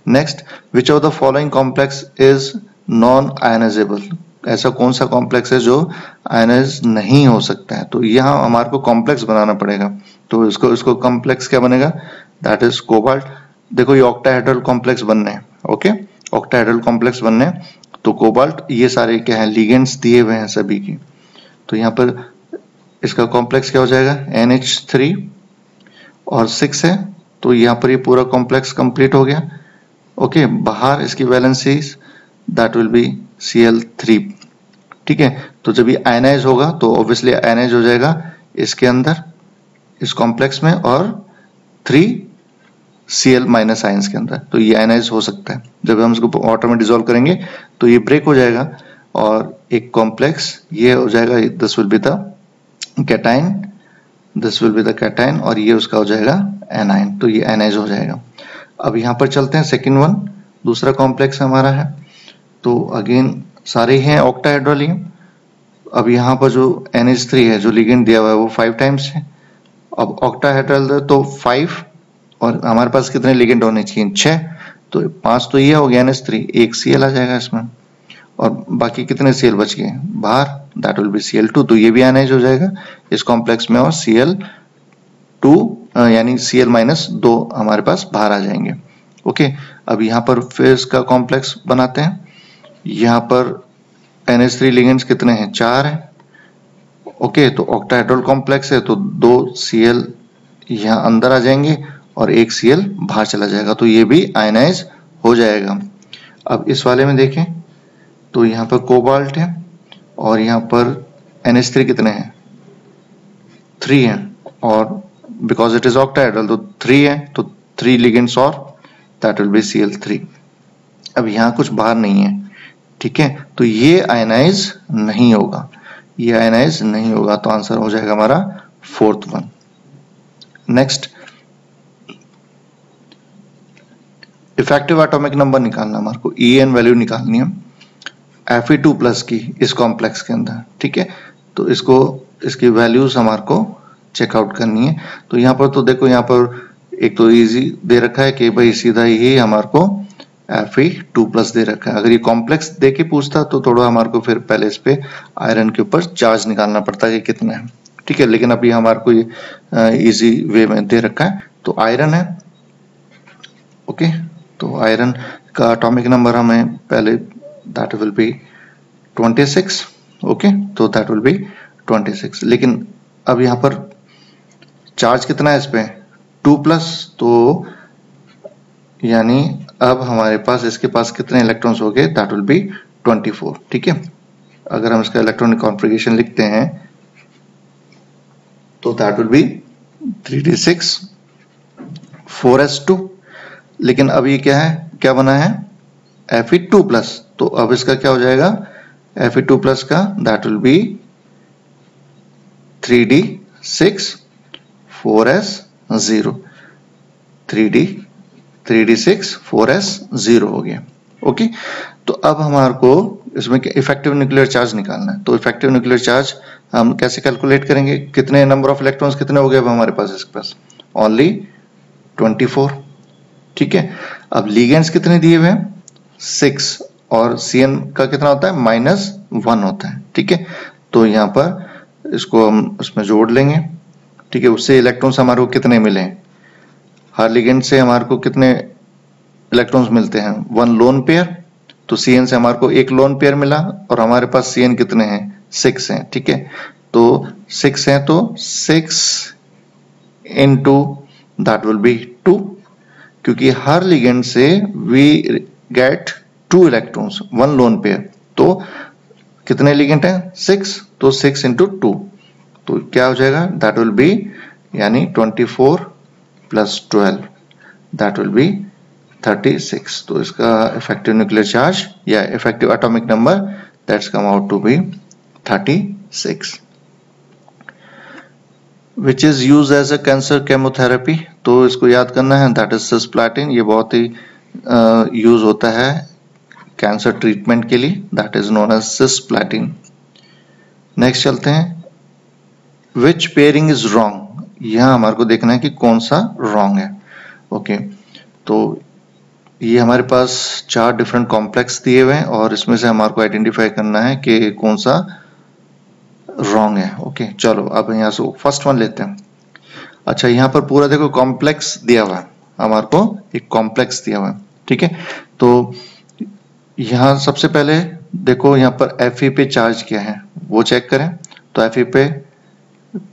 Next, which of the following complex is non ionisable, ऐसा कौन सा कॉम्प्लेक्स है जो आयनाइज नहीं हो सकता है। तो यहाँ हमारे को कॉम्प्लेक्स बनाना पड़ेगा। तो इसको कॉम्प्लेक्स क्या बनेगा, दैट इज कोबाल्ट। देखो ये ऑक्टाहेड्रल कॉम्प्लेक्स बनने हैं। ओके, ऑक्टाहेड्रल कॉम्प्लेक्स बनने हैं, तो कोबाल्ट ये सारे क्या है, लिगेंड्स दिए हुए हैं सभी की। तो यहाँ पर इसका कॉम्प्लेक्स क्या हो जाएगा, NH3 और 6 है, तो यहाँ पर ये पूरा कॉम्प्लेक्स कंप्लीट हो गया। ओके, बाहर इसकी valencies that will B Cl3। ठीक है, तो जब ये आयनाइज होगा तो ऑब्वियसली आयनाइज हो जाएगा इसके अंदर, इस कॉम्प्लेक्स में, और 3 Cl- आयंस के अंदर। तो ये आयनाइज हो सकता है। जब हम इसको वाटर में डिसॉल्व करेंगे तो ये ब्रेक हो जाएगा और एक कॉम्प्लेक्स ये हो जाएगा, this will be the cation, this will be the cation, और ये उसका हो जाएगा एनायन। तो ये आयनाइज हो जाएगा। अब यहाँ पर चलते हैं सेकंड वन, दूसरा कॉम्प्लेक्स हमारा है। तो अगेन सारे हैं ऑक्टाहेड्रल ही। अब यहाँ पर जो NH3 है, जो लिगेंड दिया हुआ है, वो 5 टाइम्स है। अब ऑक्टाहेड्रल तो 5, और हमारे पास कितने लिगेंड होने चाहिए, 6। तो 5 तो ये हो गया NH3, एक Cl आ जाएगा इसमें, और बाकी कितने Cl बच गए बाहर, दैट विल बी Cl2। तो ये भी आयनाइज हो जाएगा इस कॉम्प्लेक्स में, और Cl2 यानी Cl-2 हमारे पास बाहर आ जाएंगे। ओके, अब यहाँ पर फिर इसका कॉम्प्लेक्स बनाते हैं। यहाँ पर NH3 लिगेंड्स कितने हैं, 4 हैं। ओके, तो ऑक्टाहेड्रल कॉम्प्लेक्स है, तो 2 Cl यहाँ अंदर आ जाएंगे और एक Cl बाहर चला जाएगा, तो ये भी आयनाइज हो जाएगा। अब इस वाले में देखें तो यहाँ पर कोबाल्ट है और यहाँ पर NH3 कितने हैं, 3 हैं, और बिकॉज इट इज ऑक्टाहेड्रल तो 3 है, तो 3 लिगेंड्स और दैट विल बी Cl3। अब यहाँ कुछ बाहर नहीं है। ठीक है, तो ये आयनाइज नहीं होगा, ये आयनाइज नहीं होगा, तो आंसर हो जाएगा हमारा fourth one. Next, effective atomic number निकालना, हमारे को En वैल्यू निकालनी है Fe2+ की इस कॉम्प्लेक्स के अंदर। ठीक है, तो इसकी वैल्यूज हमारे को चेकआउट करनी है। तो यहाँ पर तो देखो, यहाँ पर एक तो इजी दे रखा है कि भाई सीधा ही हमारे को Fe2+ दे रखा है। अगर ये कॉम्प्लेक्स दे के पूछता तो थोड़ा हमारे को फिर पहले इस पे आयरन के ऊपर चार्ज निकालना पड़ता है कि कितना है। ठीक है, लेकिन अभी हमारे को ये इजी वे में दे रखा है। तो आयरन है। ओके, तो आयरन का एटॉमिक नंबर हमें पहले दैट विल बी 26। ओके, तो दैट विल बी 26। लेकिन अब यहाँ पर चार्ज कितना है इस पे, 2+, तो यानी अब हमारे पास इसके पास कितने इलेक्ट्रॉन्स हो गए, दैट विल बी 24। ठीक है, अगर हम इसका इलेक्ट्रॉनिक कॉन्फ़िगरेशन लिखते हैं तो that will B 3d6 4s2। लेकिन अब ये क्या है, क्या बना है, Fe2+, तो अब इसका क्या हो जाएगा, Fe2+ का that will B 3d6 4s0, 3d6 4s0 हो गया। ओके, तो अब हमारे को इसमें इफेक्टिव न्यूक्लियर चार्ज निकालना है। तो इफेक्टिव न्यूक्लियर चार्ज हम कैसे कैलकुलेट करेंगे? कितने नंबर ऑफ इलेक्ट्रॉन्स कितने हो गए अब हमारे पास? इसके पास ओनली 24। ठीक है, अब लिगेंड्स कितने दिए हुए हैं? 6, और Cn का कितना होता है? -1 होता है। ठीक है, तो यहाँ पर इसको हम उसमें जोड़ लेंगे। ठीक है, उससे इलेक्ट्रॉन्स हमारे को कितने मिले? हर लिगेंड से हमारे को कितने इलेक्ट्रॉन्स मिलते हैं? 1 लोन पेयर। तो Cn से हमारे को 1 लोन पेयर मिला, और हमारे पास Cn कितने हैं? 6 हैं। ठीक है, तो 6 हैं, तो 6 into that will be 2, क्योंकि हर लिगेंड से we get 2 electrons, 1 lone pair. तो कितने लिगेंड हैं? 6, तो 6 into 2, तो क्या हो जाएगा? that will be यानी 24 plus 12, that will be 36। तो इसका इफेक्टिव न्यूक्लियर चार्ज या effective atomic number that's come out to be 36, which is use as a cancer chemotherapy. तो इसको याद करना है, दैट इज सिस्प्लैटिन। ये बहुत ही यूज होता है कैंसर ट्रीटमेंट के लिए, that is known as cisplatin. Next चलते हैं, विच पेयरिंग इज रॉन्ग। यहां हमारे को देखना है कि कौन सा रॉन्ग है। ओके, तो ये हमारे पास 4 डिफरेंट कॉम्प्लेक्स दिए हुए हैं, और इसमें से हमारे को आइडेंटिफाई करना है कि कौन सा रॉन्ग है। ओके, चलो अब यहाँ से फर्स्ट वन लेते हैं। अच्छा, यहाँ पर पूरा देखो कॉम्प्लेक्स दिया हुआ है, हमारे को एक कॉम्प्लेक्स दिया हुआ है। ठीक है, तो यहाँ सबसे पहले देखो यहाँ पर Fe पे चार्ज क्या है वो चेक करें। तो Fe पे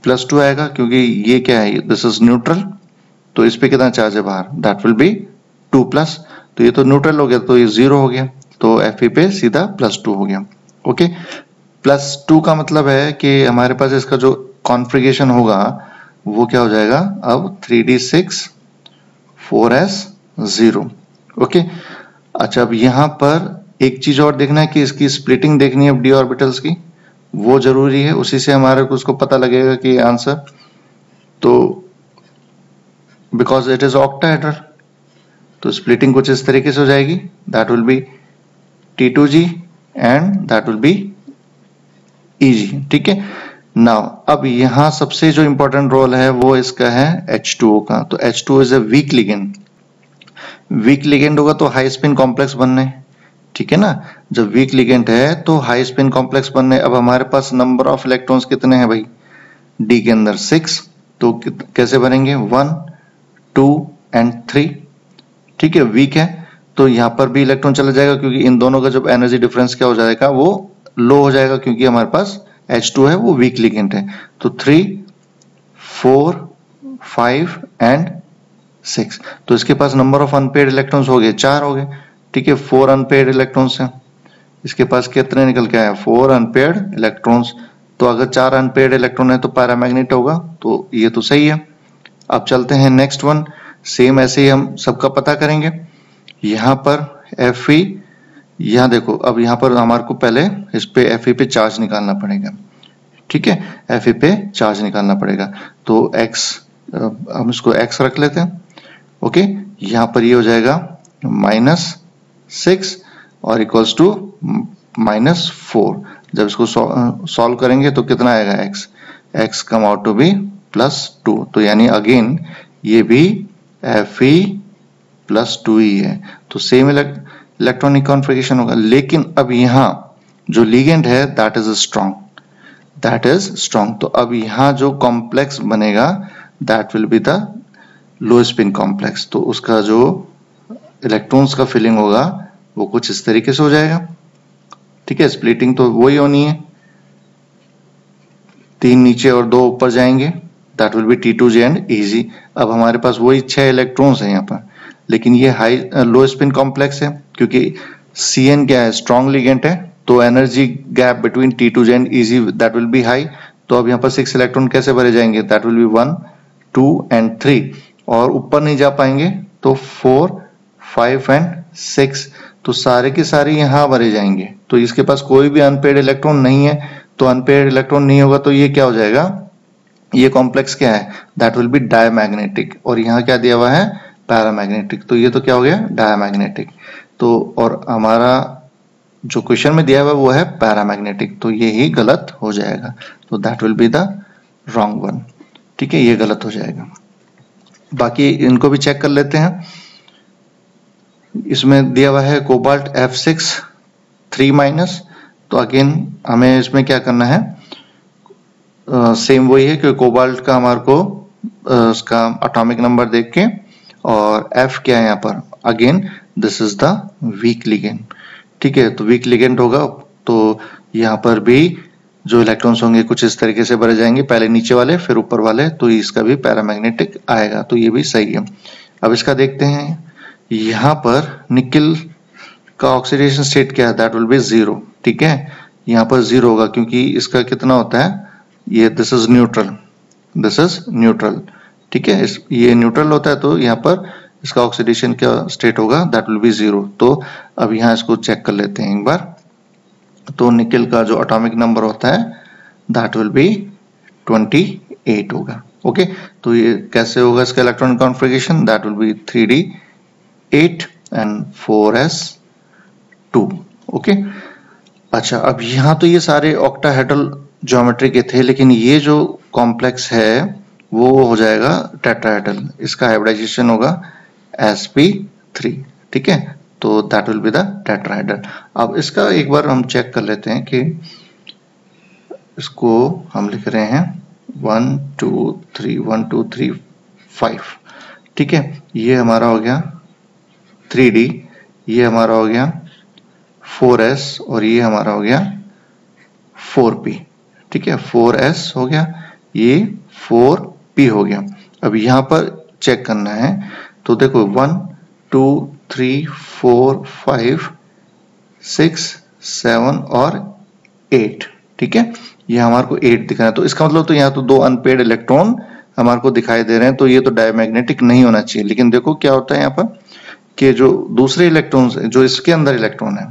+2 आएगा, क्योंकि ये क्या है? This is neutral. तो इस पे कितना चार्ज है बाहर? That will B 2+। तो ये तो न्यूट्रल हो गया, तो ये 0 हो गया, तो Fe पे सीधा +2 हो गया। ओके, +2 का मतलब है कि हमारे पास इसका जो कॉन्फ़िगरेशन होगा वो क्या हो जाएगा? अब 3d6 4s0। ओके, अच्छा, अब यहाँ पर एक चीज और देखना है कि इसकी स्प्लिटिंग देखनी है d ऑर्बिटल्स की, वो जरूरी है, उसी से हमारे को उसको पता लगेगा कि आंसर। तो बिकॉज इट इज ऑक्टाहेड्रल, तो स्प्लिटिंग कुछ इस तरीके से हो जाएगी, that will B T2G and that will B EG। ठीक है, नाउ अब यहां सबसे जो इंपॉर्टेंट रोल है वो इसका है H2O का। तो H2O is a week ligand. Week ligand होगा तो हाई स्पिन कॉम्प्लेक्स बनने, ठीक है ना। जब वीक लिगेंड है तो हाई स्पिन कॉम्प्लेक्स बनने। अब हमारे पास नंबर ऑफ इलेक्ट्रॉन्स कितने हैं भाई? D के अंदर 6, तो कैसे बनेंगे? 1 2 एंड 3। ठीक है, वीक है तो यहाँ पर भी इलेक्ट्रॉन चला जाएगा, क्योंकि इन दोनों का जब एनर्जी डिफरेंस क्या हो जाएगा? वो लो हो जाएगा, क्योंकि हमारे पास H2 है, वो वीक लिगेंड है। तो 3 4 5 एंड 6, तो इसके पास नंबर ऑफ अनपेयर्ड इलेक्ट्रॉन्स हो गए 4 हो गए। ठीक है, 4 अनपेयर्ड इलेक्ट्रॉन्स हैं, इसके पास कितने निकल के आए? 4 अनपेयर्ड इलेक्ट्रॉन्स। तो अगर 4 अनपेयर्ड इलेक्ट्रॉन है तो पैरामैग्नेट होगा, तो ये तो सही है। अब चलते हैं नेक्स्ट वन, सेम ऐसे ही हम सबका पता करेंगे। यहाँ पर Fe, यहाँ देखो, अब यहाँ पर हमारे को पहले इस पे Fe पे चार्ज निकालना पड़ेगा। ठीक है, Fe पे चार्ज निकालना पड़ेगा, तो x, हम इसको x रख लेते हैं। ओके, यहाँ पर ये हो जाएगा -6 और इक्वल्स टू -4। जब इसको सॉल्व करेंगे तो कितना आएगा? x come out to be +2। तो यानी अगेन ये भी Fe +2 ही है, तो सेम इलेक्ट्रॉनिक कॉन्फ़िगरेशन होगा। लेकिन अब यहाँ जो लिगेंड है दैट इज स्ट्रॉन्ग, तो अब यहाँ जो कॉम्प्लेक्स बनेगा that will be the low spin complex. तो उसका जो इलेक्ट्रॉन्स का फिलिंग होगा वो कुछ इस तरीके से हो जाएगा। ठीक है, स्प्लिटिंग तो वही होनी है, 3 नीचे और 2 ऊपर जाएंगे, that will B T2G and EG। अब हमारे पास वही 6 इलेक्ट्रॉन्स हैं यहाँ पर, लेकिन ये हाई लो स्पिन कॉम्प्लेक्स है, क्योंकि Cn क्या है? स्ट्रॉन्ग लिगेंड है, तो energy gap between T2G and EG that will B high. तो अब यहाँ पर 6 इलेक्ट्रॉन कैसे भरे जाएंगे? दैट विल बी 1 2 एंड 3, और ऊपर नहीं जा पाएंगे तो 4 5 एंड 6, तो सारे के सारे यहाँ भरे जाएंगे। तो इसके पास कोई भी अनपेयर्ड इलेक्ट्रॉन नहीं है, तो अनपेयर्ड इलेक्ट्रॉन नहीं होगा तो ये क्या हो जाएगा? ये कॉम्प्लेक्स क्या है, दैट विल बी डायमैग्नेटिक, और यहाँ क्या दिया हुआ है, पैरामैग्नेटिक, तो ये तो क्या हो गया, डायमैग्नेटिक। तो और हमारा जो क्वेश्चन में दिया हुआ वो है पैरामैग्नेटिक, तो ये ही गलत हो जाएगा, तो that will be the wrong one. ठीक है, ये गलत हो जाएगा। बाकी इनको भी चेक कर लेते हैं। इसमें दिया हुआ है कोबाल्ट F6 3-, तो अगेन हमें इसमें क्या करना है, सेम वही है कि कोबाल्ट का हमारे को उसका एटॉमिक नंबर देख के, और F क्या है यहाँ पर, again this is the week ligand. ठीक है, तो वीक लिगेंड होगा, तो यहाँ पर भी जो इलेक्ट्रॉन्स होंगे कुछ इस तरीके से भरे जाएंगे, पहले नीचे वाले फिर ऊपर वाले, तो इसका भी पैरामैग्नेटिक आएगा, तो ये भी सही है। अब इसका देखते हैं, यहाँ पर निकेल का ऑक्सीडेशन स्टेट क्या है, दैट विल बी 0। ठीक है, यहाँ पर 0 होगा क्योंकि इसका कितना होता है, ये this is neutral, this is neutral. ठीक है, ये न्यूट्रल होता है, तो यहाँ पर इसका ऑक्सीडेशन क्या स्टेट होगा, दैट विल बी 0। तो अब यहाँ इसको चेक कर लेते हैं एक बार। तो निकेल का जो एटॉमिक नंबर होता है दैट विल बी 28 होगा। ओके, तो ये कैसे होगा इसका electronic configuration, that will B 3d8 and 4s2। Okay, अच्छा, अब यहाँ तो ये सारे ऑक्टाहेड्रल ज्योमेट्री के थे, लेकिन ये जो कॉम्प्लेक्स है वो हो जाएगा टेट्राहेड्रल, इसका हाइब्रिडाइजेशन होगा sp3। ठीक है, तो that will be the tetrahedral. अब इसका एक बार हम चेक कर लेते हैं कि इसको हम लिख रहे हैं 1 2 3 1 2 3 5। ठीक है, ये हमारा हो गया 3d, ये हमारा हो गया 4s, और ये हमारा हो गया 4p। ठीक है, 4s हो गया, ये 4p हो गया। अब यहाँ पर चेक करना है, तो देखो 1 2 3 4 5 6 7 और 8। ठीक है, ये हमारे को 8 दिख रहा है, तो इसका मतलब तो यहाँ तो 2 अनपेड इलेक्ट्रॉन हमारे को दिखाई दे रहे हैं, तो ये तो डायमैग्नेटिक नहीं होना चाहिए। लेकिन देखो क्या होता है यहाँ पर कि जो दूसरे इलेक्ट्रॉन्स जो इसके अंदर इलेक्ट्रॉन है,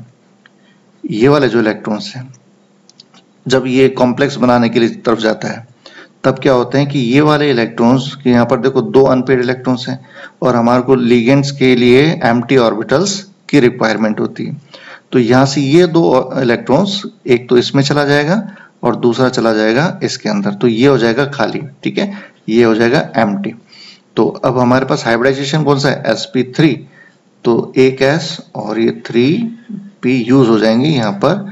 ये वाले जो इलेक्ट्रॉन्स हैं, जब ये कॉम्प्लेक्स बनाने के लिए तरफ जाता है, तब क्या होते हैं कि ये वाले इलेक्ट्रॉन्स के यहाँ पर देखो 2 अनपेड इलेक्ट्रॉन्स हैं, और हमारे को लिगेंड्स के लिए एम्प्टी ऑर्बिटल्स की रिक्वायरमेंट होती है। तो यहाँ से ये 2 इलेक्ट्रॉन्स, एक तो इसमें चला जाएगा और दूसरा चला जाएगा इसके अंदर, तो ये हो जाएगा खाली। ठीक है, ये हो जाएगा एम्प्टी। तो अब हमारे पास हाइब्रिडाइजेशन कौन सा है, sp3, तो एक s और ये 3p यूज हो जाएंगे। यहाँ पर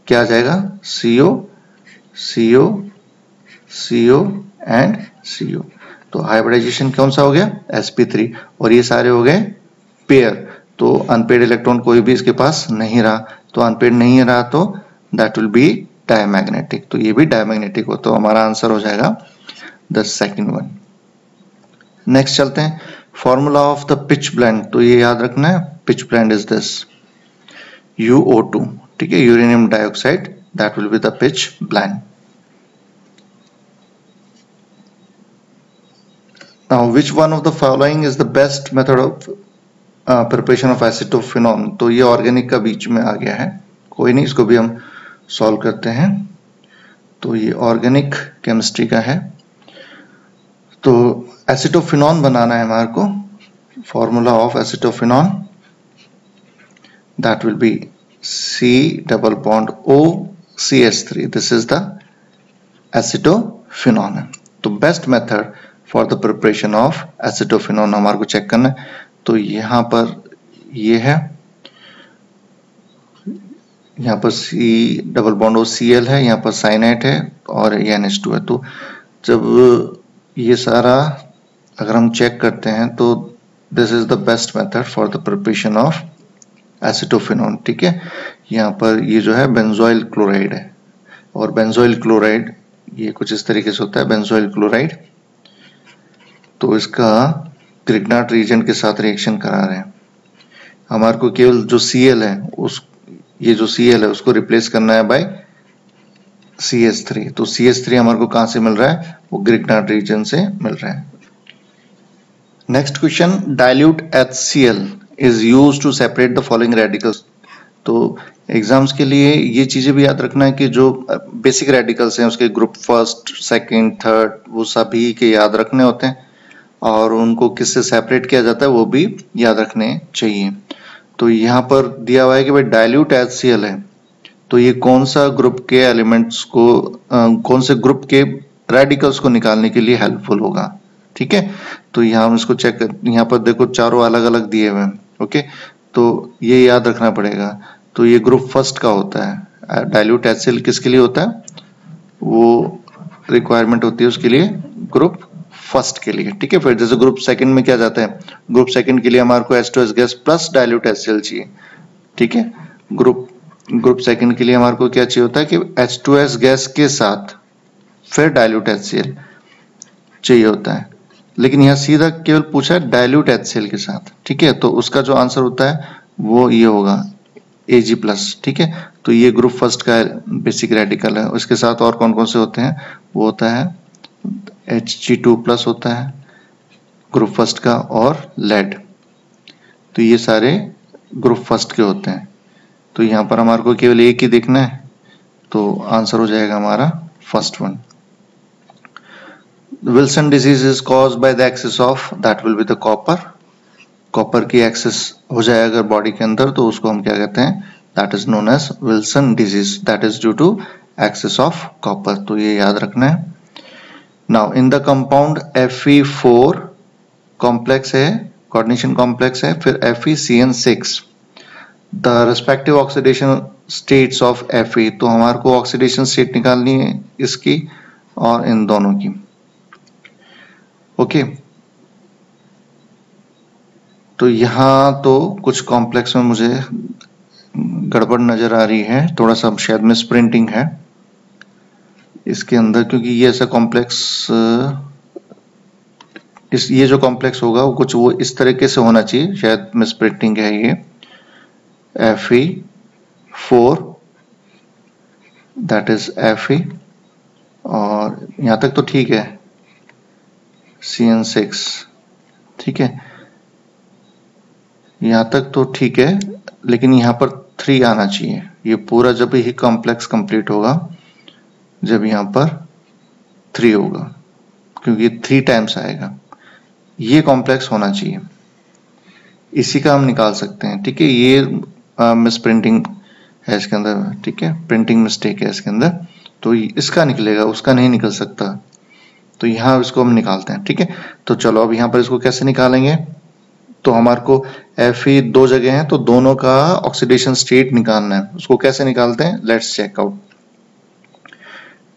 क्या आ जाएगा, CO CO CO and CO, तो हाइब्रिडाइजेशन कौन सा हो गया, sp3, और ये सारे हो गए पेयर, तो अनपेड इलेक्ट्रॉन कोई भी इसके पास नहीं रहा, तो अनपेड नहीं रहा तो दैट विल बी डायमैग्नेटिक, तो ये भी डायमैग्नेटिक हो, तो हमारा आंसर हो जाएगा द सेकंड वन। नेक्स्ट चलते हैं, formula of the pitch blend, तो ये याद रखना है, pitch blend is this UO2। ठीक है, uranium dioxide, that will be the pitch blend. Now, which one of the following is the best method of preparation of acetophenone? तो ये ऑर्गेनिक का बीच में आ गया है, कोई नहीं, इसको भी हम सॉल्व करते हैं। तो ये ऑर्गेनिक केमिस्ट्री का है, तो एसिटोफिनॉन बनाना है हमारे को। Formula of acetophenone that will be C+O CH3, this is the acetophenone. तो best method for the preparation of acetophenone हमारे को चेक करना है, तो यहाँ पर ये है, यहाँ पर C+OCl है, यहाँ पर साइनाइड है और ये NH2 है। तो जब ये सारा अगर हम चेक करते हैं तो this is the best method for the preparation of acetophenone. ठीक है, यहाँ पर ये जो है बेंजोइल क्लोराइड है, और बेंजोइल क्लोराइड ये कुछ इस तरीके से होता है, बेंजोइल क्लोराइड, तो इसका ग्रिग्नार्ड रीजेंट के साथ रिएक्शन करा रहे हैं। हमारे को केवल जो Cl है ये जो Cl है उसको रिप्लेस करना है बाय CH3, तो CH3 हमारे को कहां से मिल रहा है, वो ग्रिग्नार्ड रीजन से मिल रहा है। Next question, dilute HCl is used to separate the following radicals। तो एग्जाम्स के लिए ये चीजें भी याद रखना है कि जो बेसिक रेडिकल्स हैं उसके ग्रुप फर्स्ट, सेकंड, थर्ड, वो सभी के याद रखने होते हैं और उनको किससे सेपरेट किया जाता है वो भी याद रखने चाहिए। तो यहाँ पर दिया हुआ है कि भाई डाइल्यूट HCl है, तो ये कौन सा ग्रुप के एलिमेंट्स को कौन से ग्रुप के रेडिकल्स को निकालने के लिए हेल्पफुल होगा। ठीक है, तो यहाँ हम इसको चेक कर, यहाँ पर देखो चारों अलग अलग दिए हुए हैं। ओके, तो ये याद रखना पड़ेगा। तो ये ग्रुप फर्स्ट का होता है, डाइल्यूट HCl किसके लिए होता है, वो रिक्वायरमेंट होती है उसके लिए ग्रुप फर्स्ट के लिए। ठीक है, फिर जैसे ग्रुप सेकंड में क्या जाता है, ग्रुप सेकंड के लिए हमारे को H2S gas plus dilute HCl चाहिए। ठीक है, ग्रुप सेकंड के लिए हमारे को क्या चाहिए होता है कि H2S गैस के साथ फिर डाइल्यूट HCl चाहिए होता है, लेकिन यहाँ सीधा केवल पूछा है डाइल्यूट HCl के साथ। ठीक है, तो उसका जो आंसर होता है वो ये होगा Ag+। ठीक है, तो ये ग्रुप फर्स्ट का बेसिक रेडिकल है। उसके साथ और कौन कौन से होते हैं, वो होता है Hg2+ होता है ग्रुप फर्स्ट का, और लेड। तो ये सारे ग्रुप फर्स्ट के होते हैं। तो यहाँ पर हमारे को केवल एक ही देखना है, तो आंसर हो जाएगा हमारा first one. Wilson disease is caused by the excess of, that will be the copper. Copper की एक्सेस हो जाए अगर बॉडी के अंदर तो उसको हम क्या कहते हैं, that is known as Wilson disease, that is due to excess of copper. तो ये याद रखना है। Now in the compound Fe4 complex है, कोऑर्डिनेशन कॉम्प्लेक्स है, फिर FeCN6, the respective oxidation states of Fe। तो हमारे को ऑक्सीडेशन स्टेट निकालनी है इसकी और इन दोनों की। ओके, तो यहाँ तो कुछ कॉम्प्लेक्स में मुझे गड़बड़ नजर आ रही है, थोड़ा सा शायद मिस प्रिंटिंग है इसके अंदर, क्योंकि ये ऐसा कॉम्प्लेक्स ये जो कॉम्प्लेक्स होगा वो कुछ वो इस तरीके से होना चाहिए, शायद मिस प्रिंटिंग है ये। Fe4 दैट इज Fe, और यहाँ तक तो ठीक है, CN6। ठीक है, यहाँ तक तो ठीक है, लेकिन यहाँ पर 3 आना चाहिए। ये पूरा जब ही कॉम्प्लेक्स कंप्लीट होगा जब यहाँ पर 3 होगा, क्योंकि 3 टाइम्स आएगा, ये कॉम्प्लेक्स होना चाहिए, इसी का हम निकाल सकते हैं। ठीक है, ये मिस प्रिंटिंग है इसके अंदर। ठीक है, प्रिंटिंग मिस्टेक है इसके अंदर, तो इसका निकलेगा, उसका नहीं निकल सकता, तो यहाँ इसको हम निकालते हैं। ठीक है, तो चलो अब यहाँ पर इसको कैसे निकालेंगे, तो हमारे को Fe 2 जगह हैं, तो दोनों का ऑक्सीडेशन स्टेट निकालना है। उसको कैसे निकालते हैं, लेट्स चेक आउट।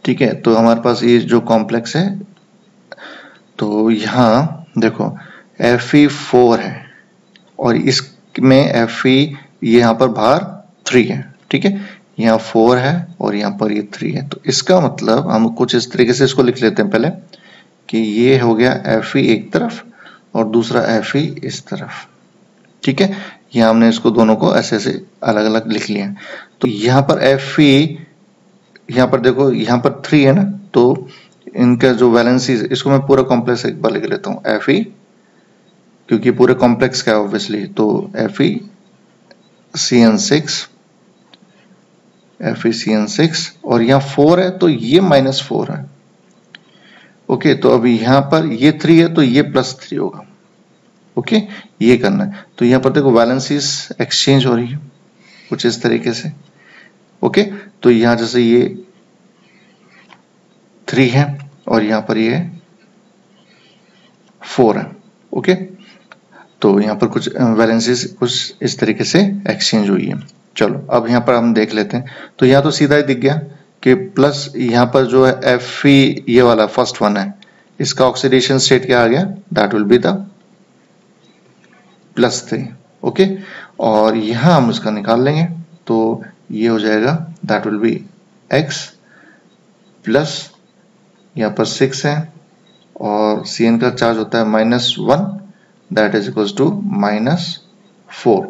ठीक है, तो हमारे पास ये जो कॉम्प्लेक्स है, तो यहाँ देखो Fe4 है और इसमें Fe ये यहाँ पर बाहर 3 है। ठीक है, यहाँ 4 है और यहाँ पर ये 3 है, तो इसका मतलब हम कुछ इस तरीके से इसको लिख लेते हैं पहले, कि ये हो गया Fe एक तरफ और दूसरा Fe इस तरफ। ठीक है, यहाँ हमने इसको दोनों को ऐसे ऐसे अलग अलग लिख लिया। तो यहाँ पर Fe, यहाँ पर देखो यहाँ पर 3 है ना, तो इनका जो वैलेंसी, इसको मैं पूरा कॉम्प्लेक्स एक बार लिख लेता हूँ, Fe, क्योंकि पूरे कॉम्प्लेक्स का है ऑब्वियसली, तो FeCN6 और यहाँ 4 है तो ये -4 है। ओके, तो अभी यहाँ पर ये 3 है तो ये +3 होगा। ओके, ये करना है। तो यहाँ पर देखो वैलेंसीज एक्सचेंज हो रही है कुछ इस तरीके से। ओके, तो यहाँ जैसे ये 3 है और यहाँ पर ये 4 है। ओके, तो यहाँ पर कुछ वैलेंसीज कुछ इस तरीके से एक्सचेंज हुई है। चलो अब यहाँ पर हम देख लेते हैं, तो यहाँ तो सीधा ही दिख गया कि प्लस यहाँ पर जो है Fe ये वाला फर्स्ट वन है, इसका ऑक्सीडेशन स्टेट क्या आ गया, that will be the +3। Okay, और यहाँ हम उसका निकाल लेंगे, तो ये हो जाएगा that will B X plus यहाँ पर 6 है और Cn का चार्ज होता है -1, दैट इज इक्वल्स टू -4।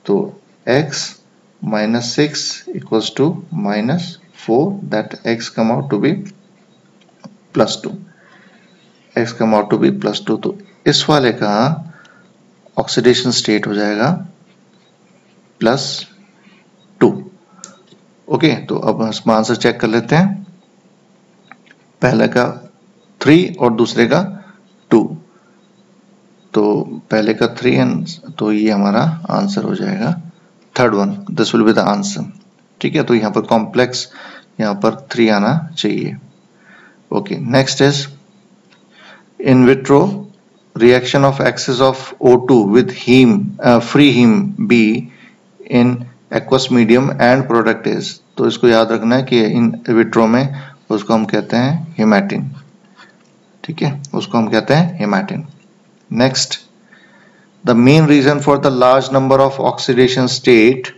तो X -6 equals to -4, that X come out to be +2, X come out to be +2। तो इस वाले का ऑक्सीडेशन स्टेट हो जाएगा ओके, तो अब हम आंसर चेक कर लेते हैं। पहले का 3 और दूसरे का 2, तो पहले का 3 एंड तो ये हमारा आंसर हो जाएगा third one, this will be the answer. ठीक है, तो यहाँ पर कॉम्प्लेक्स यहाँ पर 3 आना चाहिए। Okay, next is in vitro reaction of excess of O2 with free heme B in aqueous medium and product is, तो इसको याद रखना है कि इन विट्रो में उसको हम कहते हैं हेमाटिन। ठीक है, उसको हम कहते हैं haematin. Next, the main reason for the large number of oxidation state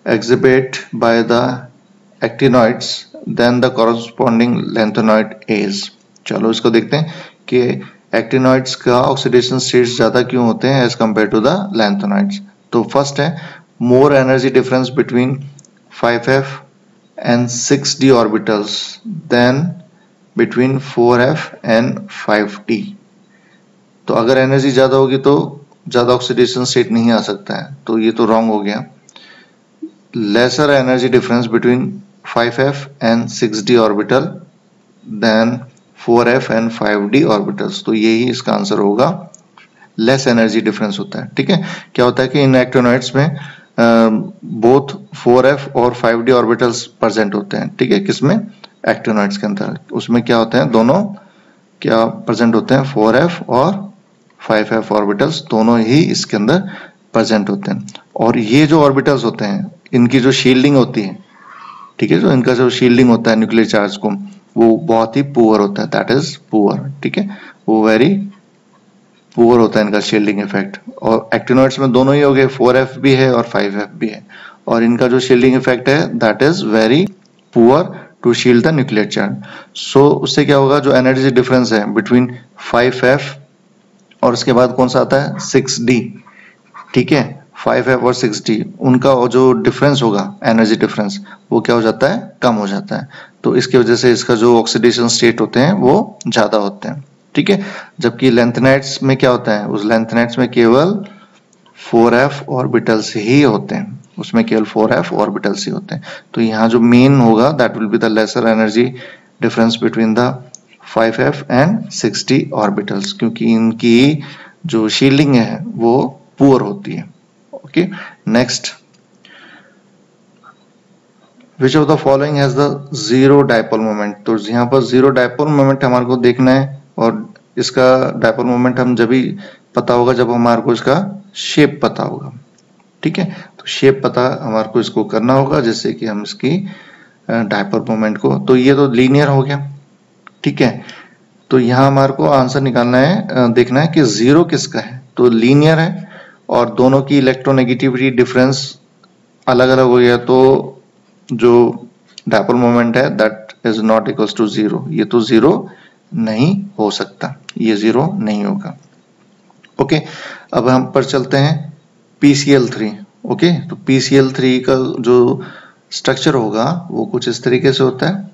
exhibit by the actinoids then the corresponding lanthanoid is। चलो इसको देखते हैं कि एक्टिनॉइड्स का ऑक्सीडेशन स्टेट्स ज्यादा क्यों होते हैं as compare to the lanthanoids. तो फर्स्ट है more energy difference between 5f and 6d orbitals than between 4f and 5d। तो अगर एनर्जी ज्यादा होगी तो ज्यादा ऑक्सीडेशन स्टेट नहीं आ सकता है, तो ये तो रॉन्ग हो गया। lesser energy difference between 5f and 6d orbital than 4f and 5d orbitals, तो यही इसका आंसर होगा, लेस एनर्जी डिफरेंस होता है। ठीक है, क्या होता है कि इन एक्टिनॉइड्स में बोथ 4f और 5d ऑर्बिटल्स प्रेजेंट होते हैं। ठीक है, किसमें? एक्टिनॉइड्स के अंदर। उसमें क्या होते हैं, दोनों क्या प्रेजेंट होते हैं, 4f और 5f ऑर्बिटल्स दोनों ही इसके अंदर प्रेजेंट होते हैं। और ये जो ऑर्बिटल्स होते हैं इनकी जो शील्डिंग होती है, ठीक है, जो इनका जो शील्डिंग होता है न्यूक्लियर चार्ज को, वो बहुत ही पुअर होता है, दैट इज पुअर। ठीक है, वो वेरी पुअर होता है इनका शील्डिंग इफेक्ट। और एक्टिनॉइड्स में दोनों ही हो गए, 4f भी है और 5f भी है, और इनका जो शील्डिंग इफेक्ट है that is very poor to shield the nuclear charge. So उससे क्या होगा, जो एनर्जी डिफरेंस है बिटवीन 5f और उसके बाद कौन सा आता है, 6d। ठीक है, 5f और 6d, उनका जो डिफरेंस होगा एनर्जी डिफरेंस, वो क्या हो जाता है, कम हो जाता है। तो इसकी वजह से इसका जो ऑक्सीडेशन स्टेट होते हैं वो ज्यादा होते हैं। ठीक है, जबकि लेंथेनाइड्स में क्या होता है, उस लेंथेनाइड्स में केवल 4f ऑर्बिटल्स ही होते हैं, उसमें केवल 4f ऑर्बिटल्स ही होते हैं। तो यहाँ जो मेन होगा that will be the lesser energy difference between the 5f and 6d orbitals, क्योंकि इनकी जो शील्डिंग है वो पुअर होती है। Okay, next, which of the following has the zero dipole moment. तो यहाँ पर जीरो डायपोल मोमेंट हमारे को देखना है, और इसका डायपोल मोमेंट हम जब भी पता होगा जब हमारे को इसका शेप पता होगा। ठीक है, तो शेप पता हमारे को इसको करना होगा, जैसे कि हम इसकी डायपोल मोमेंट को, तो ये तो लीनियर हो गया। ठीक है, तो यहाँ हमारे को आंसर निकालना है, देखना है कि जीरो किसका है, तो लीनियर है और दोनों की इलेक्ट्रोनेगेटिविटी डिफरेंस अलग अलग हो गया, तो जो डायपोल मोमेंट है that is not equals to zero. ये तो जीरो नहीं हो सकता, ये जीरो नहीं होगा। ओके, अब हम पर चलते हैं PCl3। ओके, तो PCl3 का जो स्ट्रक्चर होगा वो कुछ इस तरीके से होता है,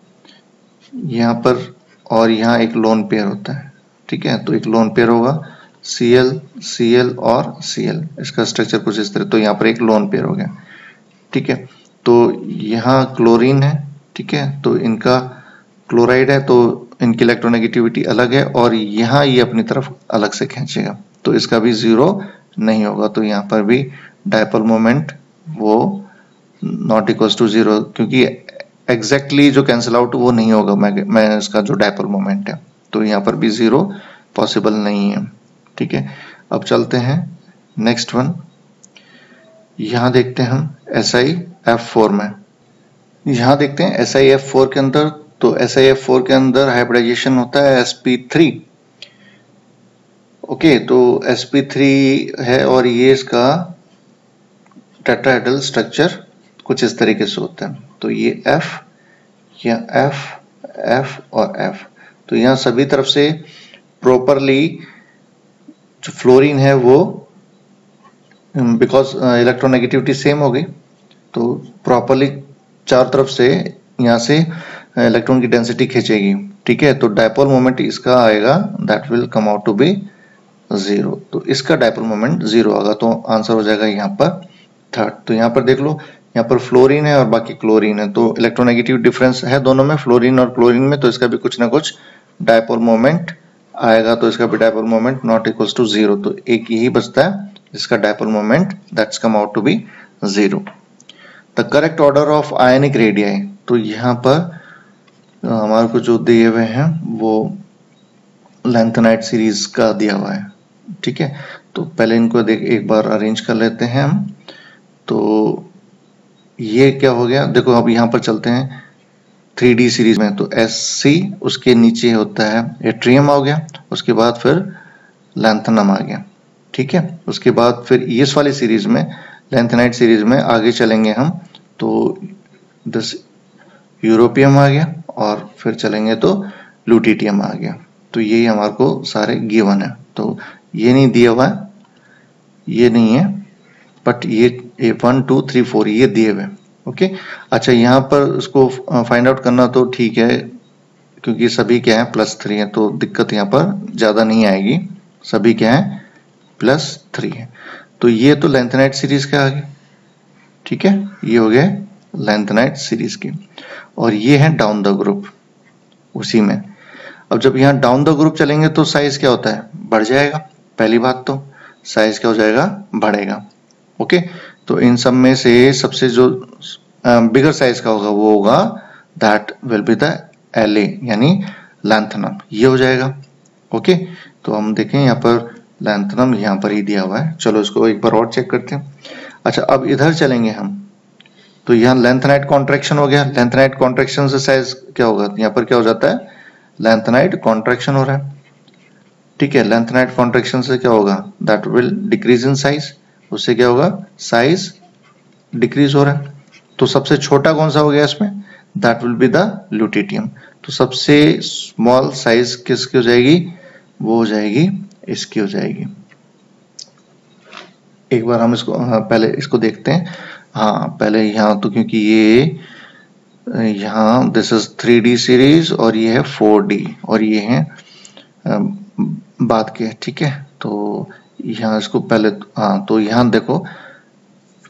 यहाँ पर और यहाँ एक लोन पेयर होता है। ठीक है, तो एक लोन पेयर होगा Cl, Cl और Cl, इसका स्ट्रक्चर कुछ इस तरह, तो यहाँ पर एक लोन पेयर हो गया। ठीक है, तो यहाँ क्लोरीन है। ठीक है, तो इनका क्लोराइड है, तो इनकी इलेक्ट्रोनेगेटिविटी अलग है, और यहाँ ये अपनी तरफ अलग से खींचेगा, तो इसका भी जीरो नहीं होगा। तो यहाँ पर भी डायपोल मोमेंट वो नॉट इक्वल्स टू जीरो, क्योंकि एग्जैक्टली जो कैंसिल आउट वो नहीं होगा मैं इसका जो डायपोल मोमेंट है, तो यहाँ पर भी जीरो पॉसिबल नहीं है। ठीक है, अब चलते हैं नेक्स्ट वन, यहाँ देखते हैं हम SiF4 में। यहाँ देखते हैं SiF4 के अंदर, तो SiF4 के अंदर हाइब्रिडाइजेशन होता है sp3। ओके, तो sp3 है और ये इसका टेट्राहेड्रल स्ट्रक्चर कुछ इस तरीके से होता है। तो ये F, या F और F, तो यहाँ सभी तरफ से प्रॉपरली जो फ्लोरीन है वो, बिकॉज इलेक्ट्रोनेगेटिविटी सेम हो गई, तो प्रॉपरली चारों तरफ से यहाँ से इलेक्ट्रॉन की डेंसिटी खींचेगी। ठीक है, तो डायपोल मोमेंट इसका आएगा that will come out to be zero, तो इसका डायपोल मोमेंट जीरो आएगा, तो आंसर हो जाएगा यहाँ पर थर्ड। तो यहाँ पर देख लो यहाँ पर फ्लोरीन है और बाकी क्लोरीन है, तो इलेक्ट्रोनेगेटिव डिफरेंस है दोनों में, फ्लोरीन और क्लोरीन में, तो इसका भी कुछ ना कुछ डायपोल मोमेंट आएगा, तो इसका भी dipole moment not equals to 0, तो एक यही बचता है जिसका dipole moment that's come out to be 0। The correct order of ionic radii, तो यहाँ पर हमारे को जो दिए हुए हैं वो लैंथेनाइट सीरीज का दिया हुआ है, ठीक है। तो पहले इनको एक बार अरेंज कर लेते हैं हम। तो ये क्या हो गया, देखो अब यहाँ पर चलते हैं 3D सीरीज में, तो Sc उसके नीचे होता है एट्रियम हो गया, उसके बाद फिर लैंथेनम आ गया, ठीक है। उसके बाद फिर इस वाली सीरीज में लैंथेनाइट सीरीज में आगे चलेंगे हम, तो दिस यूरोपियम आ गया और फिर चलेंगे तो लुटिटियम आ गया। तो यही हमारे को सारे गिवन है, तो ये नहीं दिया हुआ है, ये नहीं है, बट ये 1 2 3 4 ये दिए हुए, ओके। अच्छा, यहाँ पर इसको फाइंड आउट करना तो ठीक है, क्योंकि सभी क्या है +3 है, तो दिक्कत यहाँ पर ज्यादा नहीं आएगी, सभी क्या है +3 है। तो ये तो लैंथेनाइट सीरीज का आ गया, ठीक है, ये हो गया लैंथेनाइट सीरीज की। और ये है डाउन द ग्रुप उसी में। अब जब यहाँ डाउन द ग्रुप चलेंगे तो साइज क्या होता है, बढ़ जाएगा, पहली बात तो साइज क्या हो जाएगा, बढ़ेगा, ओके। तो इन सब में से सबसे जो बिगर साइज का होगा वो होगा that will be the La यानी लैंथेनम, ये हो जाएगा, ओके। तो हम देखें यहाँ पर लैंथेनम यहाँ पर ही दिया हुआ है, चलो इसको एक बार और चेक करते हैं। अच्छा, अब इधर चलेंगे हम, तो यहाँ लैंथेनाइट कॉन्ट्रैक्शन हो गया, लैंथेनाइट कॉन्ट्रैक्शन से साइज क्या होगा, यहाँ पर क्या हो जाता है, लैंथेनाइट कॉन्ट्रैक्शन हो रहा है, ठीक है। लैंथेनाइट कॉन्ट्रैक्शन से क्या होगा, that will decrease in size, उससे क्या होगा, साइज डिक्रीज हो रहा है। तो सबसे छोटा कौन सा हो गया इसमें, दैट विल बी द लुटिटियम। तो सबसे स्मॉल साइज किसकी हो जाएगी, वो हो जाएगी इसकी हो जाएगी। एक बार हम इसको पहले इसको देखते हैं, हाँ पहले यहाँ तो, क्योंकि ये यहाँ दिस इज 3D सीरीज और ये है 4D और ये है बाद के, ठीक है। तो यहाँ इसको पहले, हाँ तो यहाँ देखो,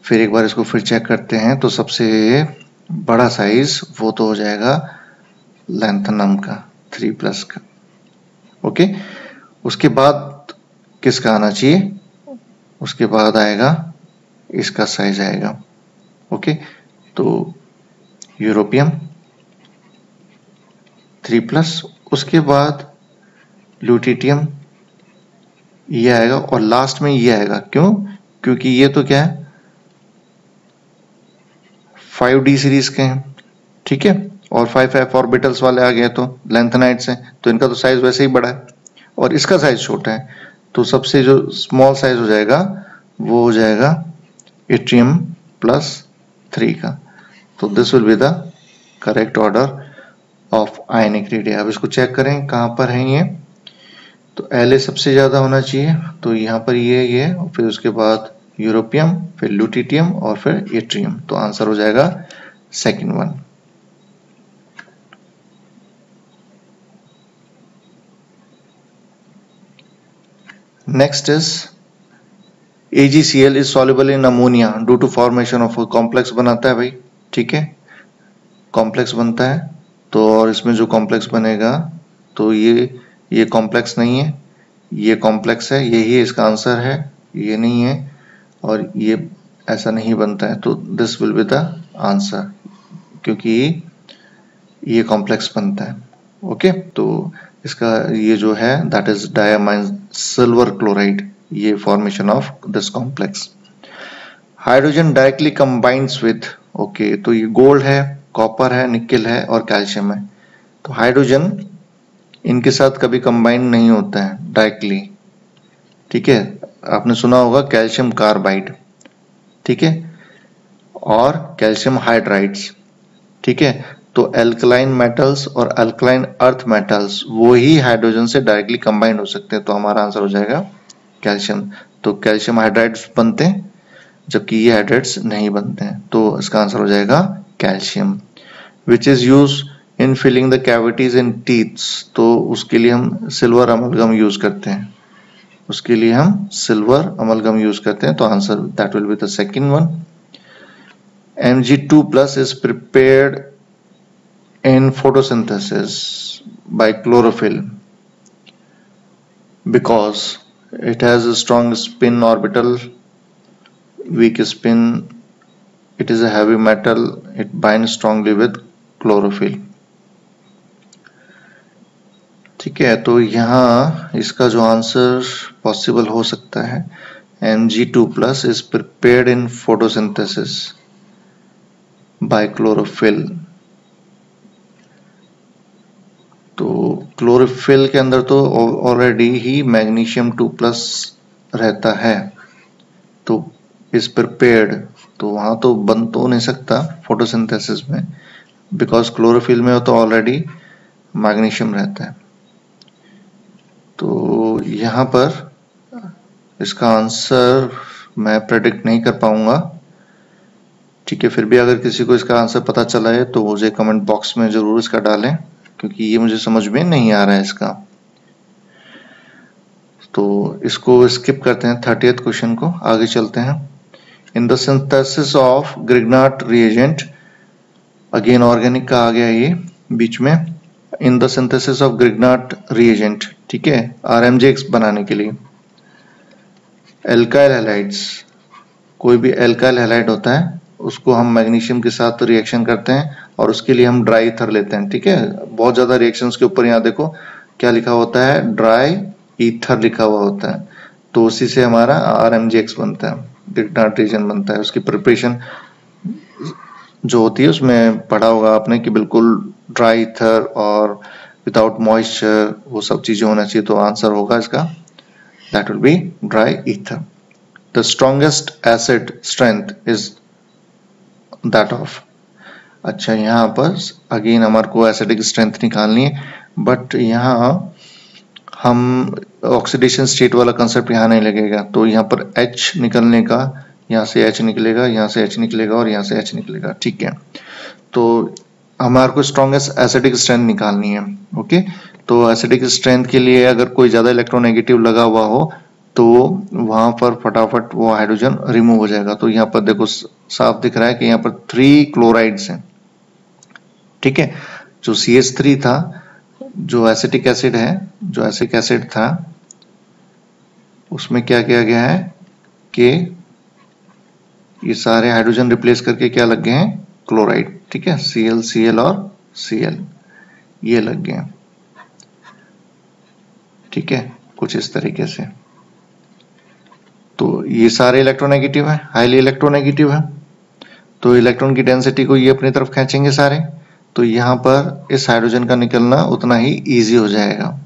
फिर एक बार इसको फिर चेक करते हैं, तो सबसे बड़ा साइज वो तो हो जाएगा लैंथेनम का 3+ का, ओके। उसके बाद किसका आना चाहिए, उसके बाद आएगा इसका साइज आएगा, ओके। तो यूरोपियम 3+, उसके बाद लुटिटियम ये आएगा और लास्ट में ये आएगा, क्यों, क्योंकि ये तो क्या है 5D सीरीज के हैं, ठीक है, और 5 ऑर्बिटल्स वाले आ गए तो लैंथेनाइट्स हैं, तो इनका तो साइज वैसे ही बड़ा है और इसका साइज छोटा है, तो सबसे जो स्मॉल साइज हो जाएगा वो हो जाएगा एट्रियम +3 का। तो this will be the correct order of ionic radii. अब इसको चेक करें कहाँ पर है ये, तो La सबसे ज्यादा होना चाहिए, तो यहाँ पर ये और फिर उसके बाद यूरोपियम, फिर लुटिटियम और फिर एट्रियम, तो आंसर हो जाएगा second one. Next is AgCl is soluble in ammonia due to formation of a complex बनाता है भाई, ठीक है, कॉम्प्लेक्स बनता है। तो और इसमें जो कॉम्प्लेक्स बनेगा, तो ये कॉम्प्लेक्स नहीं है, ये कॉम्प्लेक्स है, यही इसका आंसर है, ये नहीं है और ये ऐसा नहीं बनता है, तो this will be the answer, क्योंकि ये कॉम्प्लेक्स बनता है, ओके। तो इसका ये जो है that is diamine silver chloride, ये formation of this complex. Hydrogen directly combines with, okay, तो ये गोल्ड है, कॉपर है, निकेल है और कैल्शियम है। तो हाइड्रोजन इनके साथ कभी कंबाइन नहीं होता है डायरेक्टली, ठीक है, आपने सुना होगा कैल्शियम कार्बाइड, ठीक है, और कैल्शियम हाइड्राइड्स, ठीक है। तो एल्कलाइन मेटल्स और एल्कलाइन अर्थ मेटल्स वो ही हाइड्रोजन से डायरेक्टली कंबाइन हो सकते हैं, तो हमारा आंसर हो जाएगा कैल्शियम। तो कैल्शियम हाइड्राइड्स बनते हैं जबकि ये हाइड्राइड्स नहीं बनते हैं, तो इसका आंसर हो जाएगा calcium. Which is use in filling the cavities in teeths, तो उसके लिए हम सिल्वर अमलगम यूज करते हैं, उसके लिए हम सिल्वर अमलगम यूज करते हैं, तो answer that will be the second one. Mg2 plus is prepared in photosynthesis by chlorophyll because it has a strong spin orbital, weak spin, it is a heavy metal, it binds strongly with chlorophyll. ठीक है, तो यहाँ इसका जो आंसर पॉसिबल हो सकता है Mg2 plus is prepared in photosynthesis by chlorophyll. तो क्लोरोफिल के अंदर तो ऑलरेडी ही मैग्नीशियम 2 प्लस रहता है, तो इज प्रिपेयर्ड, तो वहां तो बन तो नहीं सकता फोटोसिंथेसिस में, बिकॉज क्लोरोफिल में तो ऑलरेडी मैग्नीशियम रहता है। तो यहाँ पर इसका आंसर मैं प्रेडिक्ट नहीं कर पाऊंगा। ठीक है, फिर भी अगर किसी को इसका आंसर पता चला है तो मुझे कमेंट बॉक्स में जरूर इसका डालें, क्योंकि ये मुझे समझ में नहीं आ रहा है इसका। तो इसको स्किप करते हैं 30th क्वेश्चन को, आगे चलते हैं। In the synthesis of Grignard reagent, again organic का आ गया ये बीच में। In the synthesis of Grignard reagent, ठीक है, RMGX बनाने के लिए एल्काइल हैलाइड्स, कोई भी एल्काइल हैलाइड होता है उसको हम मैग्नीशियम के साथ रिएक्शन करते हैं और उसके लिए हम ड्राई ईथर लेते हैं। ठीक है, बहुत ज्यादा रिएक्शंस के ऊपर यहाँ देखो क्या लिखा होता है, ड्राई ईथर लिखा हुआ होता है, तो उसी से हमारा RMGX बनता है, ग्रिग्नार्ड रिएजेंट बनता है। उसकी प्रिपरेशन जो होती है उसमें पढ़ा होगा आपने कि बिल्कुल ड्राई ईथर और विदाउट मॉइस्चर, वो सब चीजें होना चाहिए, तो आंसर होगा इसका that will be dry ether. The strongest acid strength is that of, अच्छा यहाँ पर अगेन हमारे को एसिडिक स्ट्रेंथ निकालनी है, बट यहाँ हम ऑक्सीडेशन स्टेट वाला कंसेप्ट यहाँ नहीं लगेगा, तो यहाँ पर H निकलने का, यहाँ से H निकलेगा, यहाँ से H निकलेगा और यहाँ से H निकलेगा। ठीक है, तो हमारे को स्ट्रॉन्गेस्ट एसिडिक स्ट्रेंथ निकालनी है। ओके, तो एसिडिक स्ट्रेंथ के लिए अगर कोई ज्यादा इलेक्ट्रोनेगेटिव लगा हुआ हो तो वहां पर फटाफट वो हाइड्रोजन रिमूव हो जाएगा। तो यहाँ पर देखो साफ दिख रहा है कि यहाँ पर 3 क्लोराइड्स हैं। ठीक है, जो CH3 था, जो एसिटिक एसिड है, जो एसिटिक एसिड था, उसमें क्या किया गया है कि ये सारे हाइड्रोजन रिप्लेस करके क्या लग गए हैं, क्लोराइड। ठीक है, Cl, Cl और Cl ये लग गए। ठीक है, कुछ इस तरीके से। तो ये सारे इलेक्ट्रोनेगेटिव है, हाईली इलेक्ट्रोनेगेटिव है, तो इलेक्ट्रॉन की डेंसिटी को ये अपनी तरफ खींचेंगे सारे, तो यहाँ पर इस हाइड्रोजन का निकलना उतना ही इजी हो जाएगा।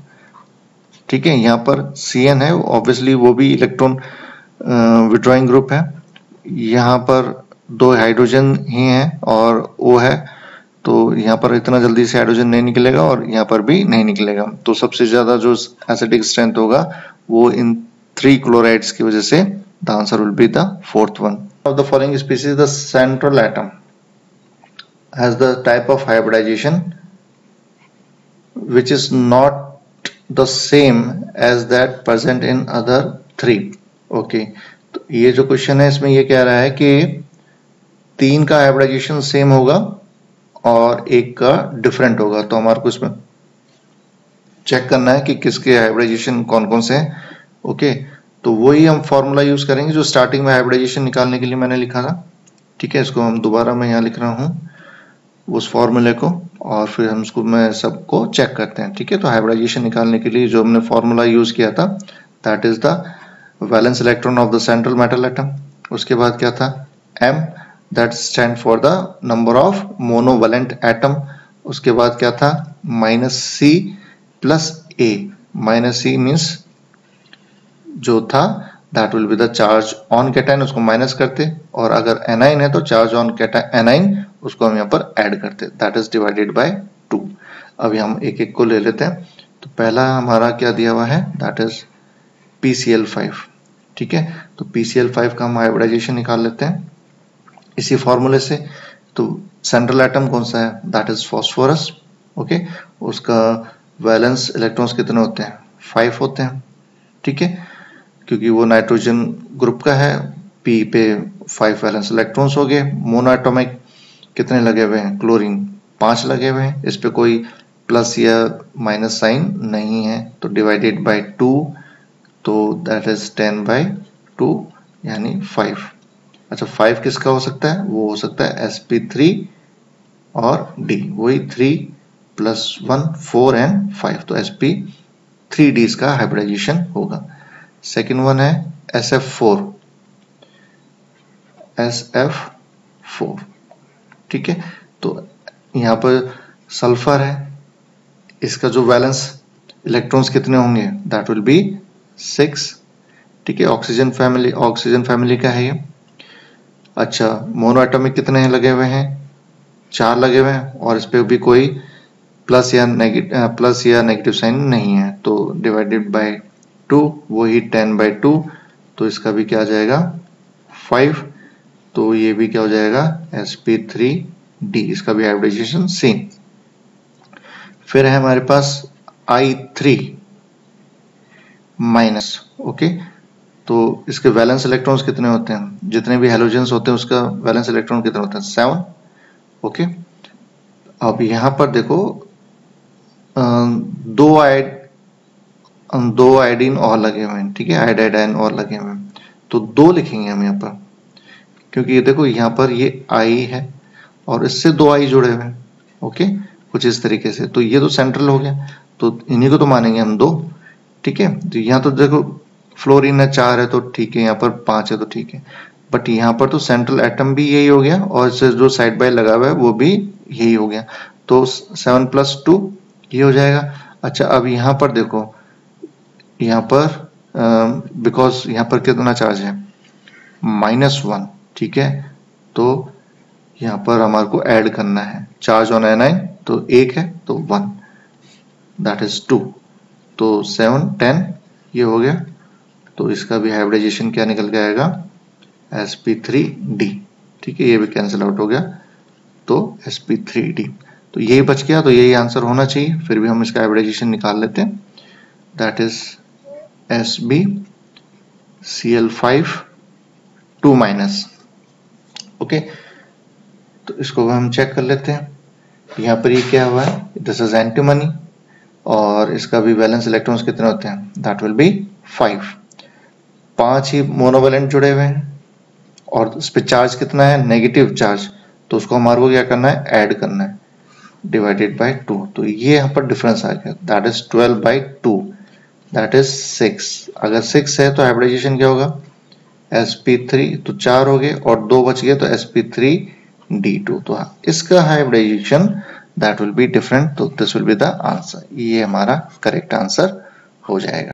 ठीक है, यहाँ पर Cn है, ऑब्वियसली वो भी इलेक्ट्रॉन विड्रॉइंग ग्रुप है, यहाँ पर 2 हाइड्रोजन ही हैं और O है, तो यहाँ पर इतना जल्दी से हाइड्रोजन नहीं निकलेगा और यहाँ पर भी नहीं निकलेगा। तो सबसे ज्यादा जो एसिडिक स्ट्रेंथ होगा वो इन 3 क्लोराइड्स की वजह से the answer will be the 4th one. Of the following species the central atom has the type of hybridisation which is not the same as that present in other 3। Okay, तो ये जो क्वेश्चन है इसमें ये कह रहा है कि 3 का हाइब्रिडाइजेशन सेम होगा और 1 का डिफरेंट होगा, तो हमारे को इसमें चेक करना है कि किसके हाइब्रिडाइजेशन कौन कौन से हैं। ओके, तो वही हम फॉर्मूला यूज करेंगे जो स्टार्टिंग में हाइब्रिडाइजेशन निकालने के लिए मैंने लिखा था। ठीक है, इसको हम दोबारा मैं यहाँ लिख रहा हूँ उस फॉर्मूले को, और फिर हम इसको मैं सबको चेक करते हैं। ठीक है, तो हाइब्रिडाइजेशन निकालने के लिए जो हमने फॉर्मूला यूज किया था that is the valence electron of the central metal atom. उसके बाद क्या था, M, that stand for the number of monovalent atom। उसके बाद क्या था, -C plus A। -C means जो था that will be the charge on cation, उसको माइनस करते, और अगर anion है तो charge on anion उसको हम यहाँ पर ऐड करते, that is divided by 2। अभी हम एक एक को ले लेते हैं। तो पहला हमारा क्या दिया हुआ है, that is PCl5। ठीक है, तो PCl5 का हम हाइब्रिडाइजेशन निकाल लेते हैं इसी फॉर्मूले से। तो सेंट्रल एटम कौन सा है, दैट इज फास्फोरस। ओके, उसका वैलेंस इलेक्ट्रॉन्स कितने होते हैं, 5 होते हैं। ठीक है, क्योंकि वो नाइट्रोजन ग्रुप का है, P पे 5 वैलेंस इलेक्ट्रॉन्स हो गए। मोनोएटॉमिक कितने लगे हुए हैं, क्लोरीन 5 लगे हुए हैं, इस पे कोई प्लस या माइनस साइन नहीं है, तो डिवाइडेड बाय 2, तो दैट इज 10/2 यानी 5। अच्छा 5 किसका हो सकता है, वो हो सकता है sp3 और D, वही 3 + 1 4 एंड 5, तो sp3D का हाइब्रिडाइजेशन होगा। सेकेंड वन है SF4, ठीक है। तो यहाँ पर सल्फर है, इसका जो वैलेंस इलेक्ट्रॉन्स कितने होंगे, दैट विल बी 6, ठीक है। ऑक्सीजन फैमिली का है ये। अच्छा मोनोएटॉमिक कितने लगे हुए हैं, 4 लगे हुए हैं, और इस पे भी कोई प्लस या नेगेटिव साइन नहीं है, तो डिवाइडेड बाय 2, वही 10/2, तो इसका भी क्या आ जाएगा 5, तो ये भी क्या हो जाएगा sp3D, इसका भी हाइब्रिडाइजेशन सेम। फिर है हमारे पास I3-, ओके। तो इसके वैलेंस इलेक्ट्रॉन्स कितने होते हैं, जितने भी हैलोजेंस होते हैं उसका वैलेंस इलेक्ट्रॉन कितने होते हैं, 7, ओके। अब यहां पर देखो दो आयोडीन और लगे हुए हैं, ठीक है, आयोडाइन और लगे हुए हैं, तो 2 लिखेंगे हम यहाँ पर, क्योंकि ये देखो यहाँ पर ये I है और इससे 2 I जुड़े हुए हैं, ओके, कुछ इस तरीके से, तो ये तो सेंट्रल हो गया, तो इन्हीं को तो मानेंगे हम 2, ठीक है। तो यहाँ तो देखो फ्लोरीन है 4 है तो ठीक है, यहाँ पर 5 है तो ठीक है, बट यहाँ पर तो सेंट्रल एटम भी यही हो गया और इससे जो साइड बाय लगा हुआ है वो भी यही हो गया, तो 7 + 2 ये हो जाएगा। अच्छा अब यहाँ पर देखो, यहाँ पर बिकॉज यहाँ पर कितना चार्ज है, -1, ठीक है, तो यहाँ पर हमारे को ऐड करना है चार्ज ऑन एनाइन, तो 1 है तो 1, दैट इज 2, तो 7 10 ये हो गया, तो इसका भी हाइब्रिडाइजेशन क्या निकल के आएगा sp3D, ठीक है, ये भी कैंसिल आउट हो गया, तो sp3D, तो यही बच गया, तो यही आंसर होना चाहिए। फिर भी हम इसका हाइब्रिडाइजेशन निकाल लेते हैं, दैट इज SbCl5 ओके। तो इसको हम चेक कर लेते हैं, यहाँ पर ये क्या हुआ है, दिस इज एंटीमनी, और इसका भी वैलेंस इलेक्ट्रॉन्स कितने होते हैं, that will B 5 he monovalent जुड़े हुए हैं, और इस पे चार्ज कितना है, नेगेटिव चार्ज, तो उसको हमारे को क्या करना है, ऐड करना है, डिवाइडेड बाय 2, तो ये यहाँ पर डिफरेंस आ गया, दैट इज 12/2, दैट इज 6। अगर 6 है तो हाइब्रिडाइजेशन क्या होगा, sp3, तो 4 हो गए और 2 बच गए, तो sp3D2, तो इसका hybridization that will be different, तो this will be the answer, ये हमारा करेक्ट आंसर हो जाएगा।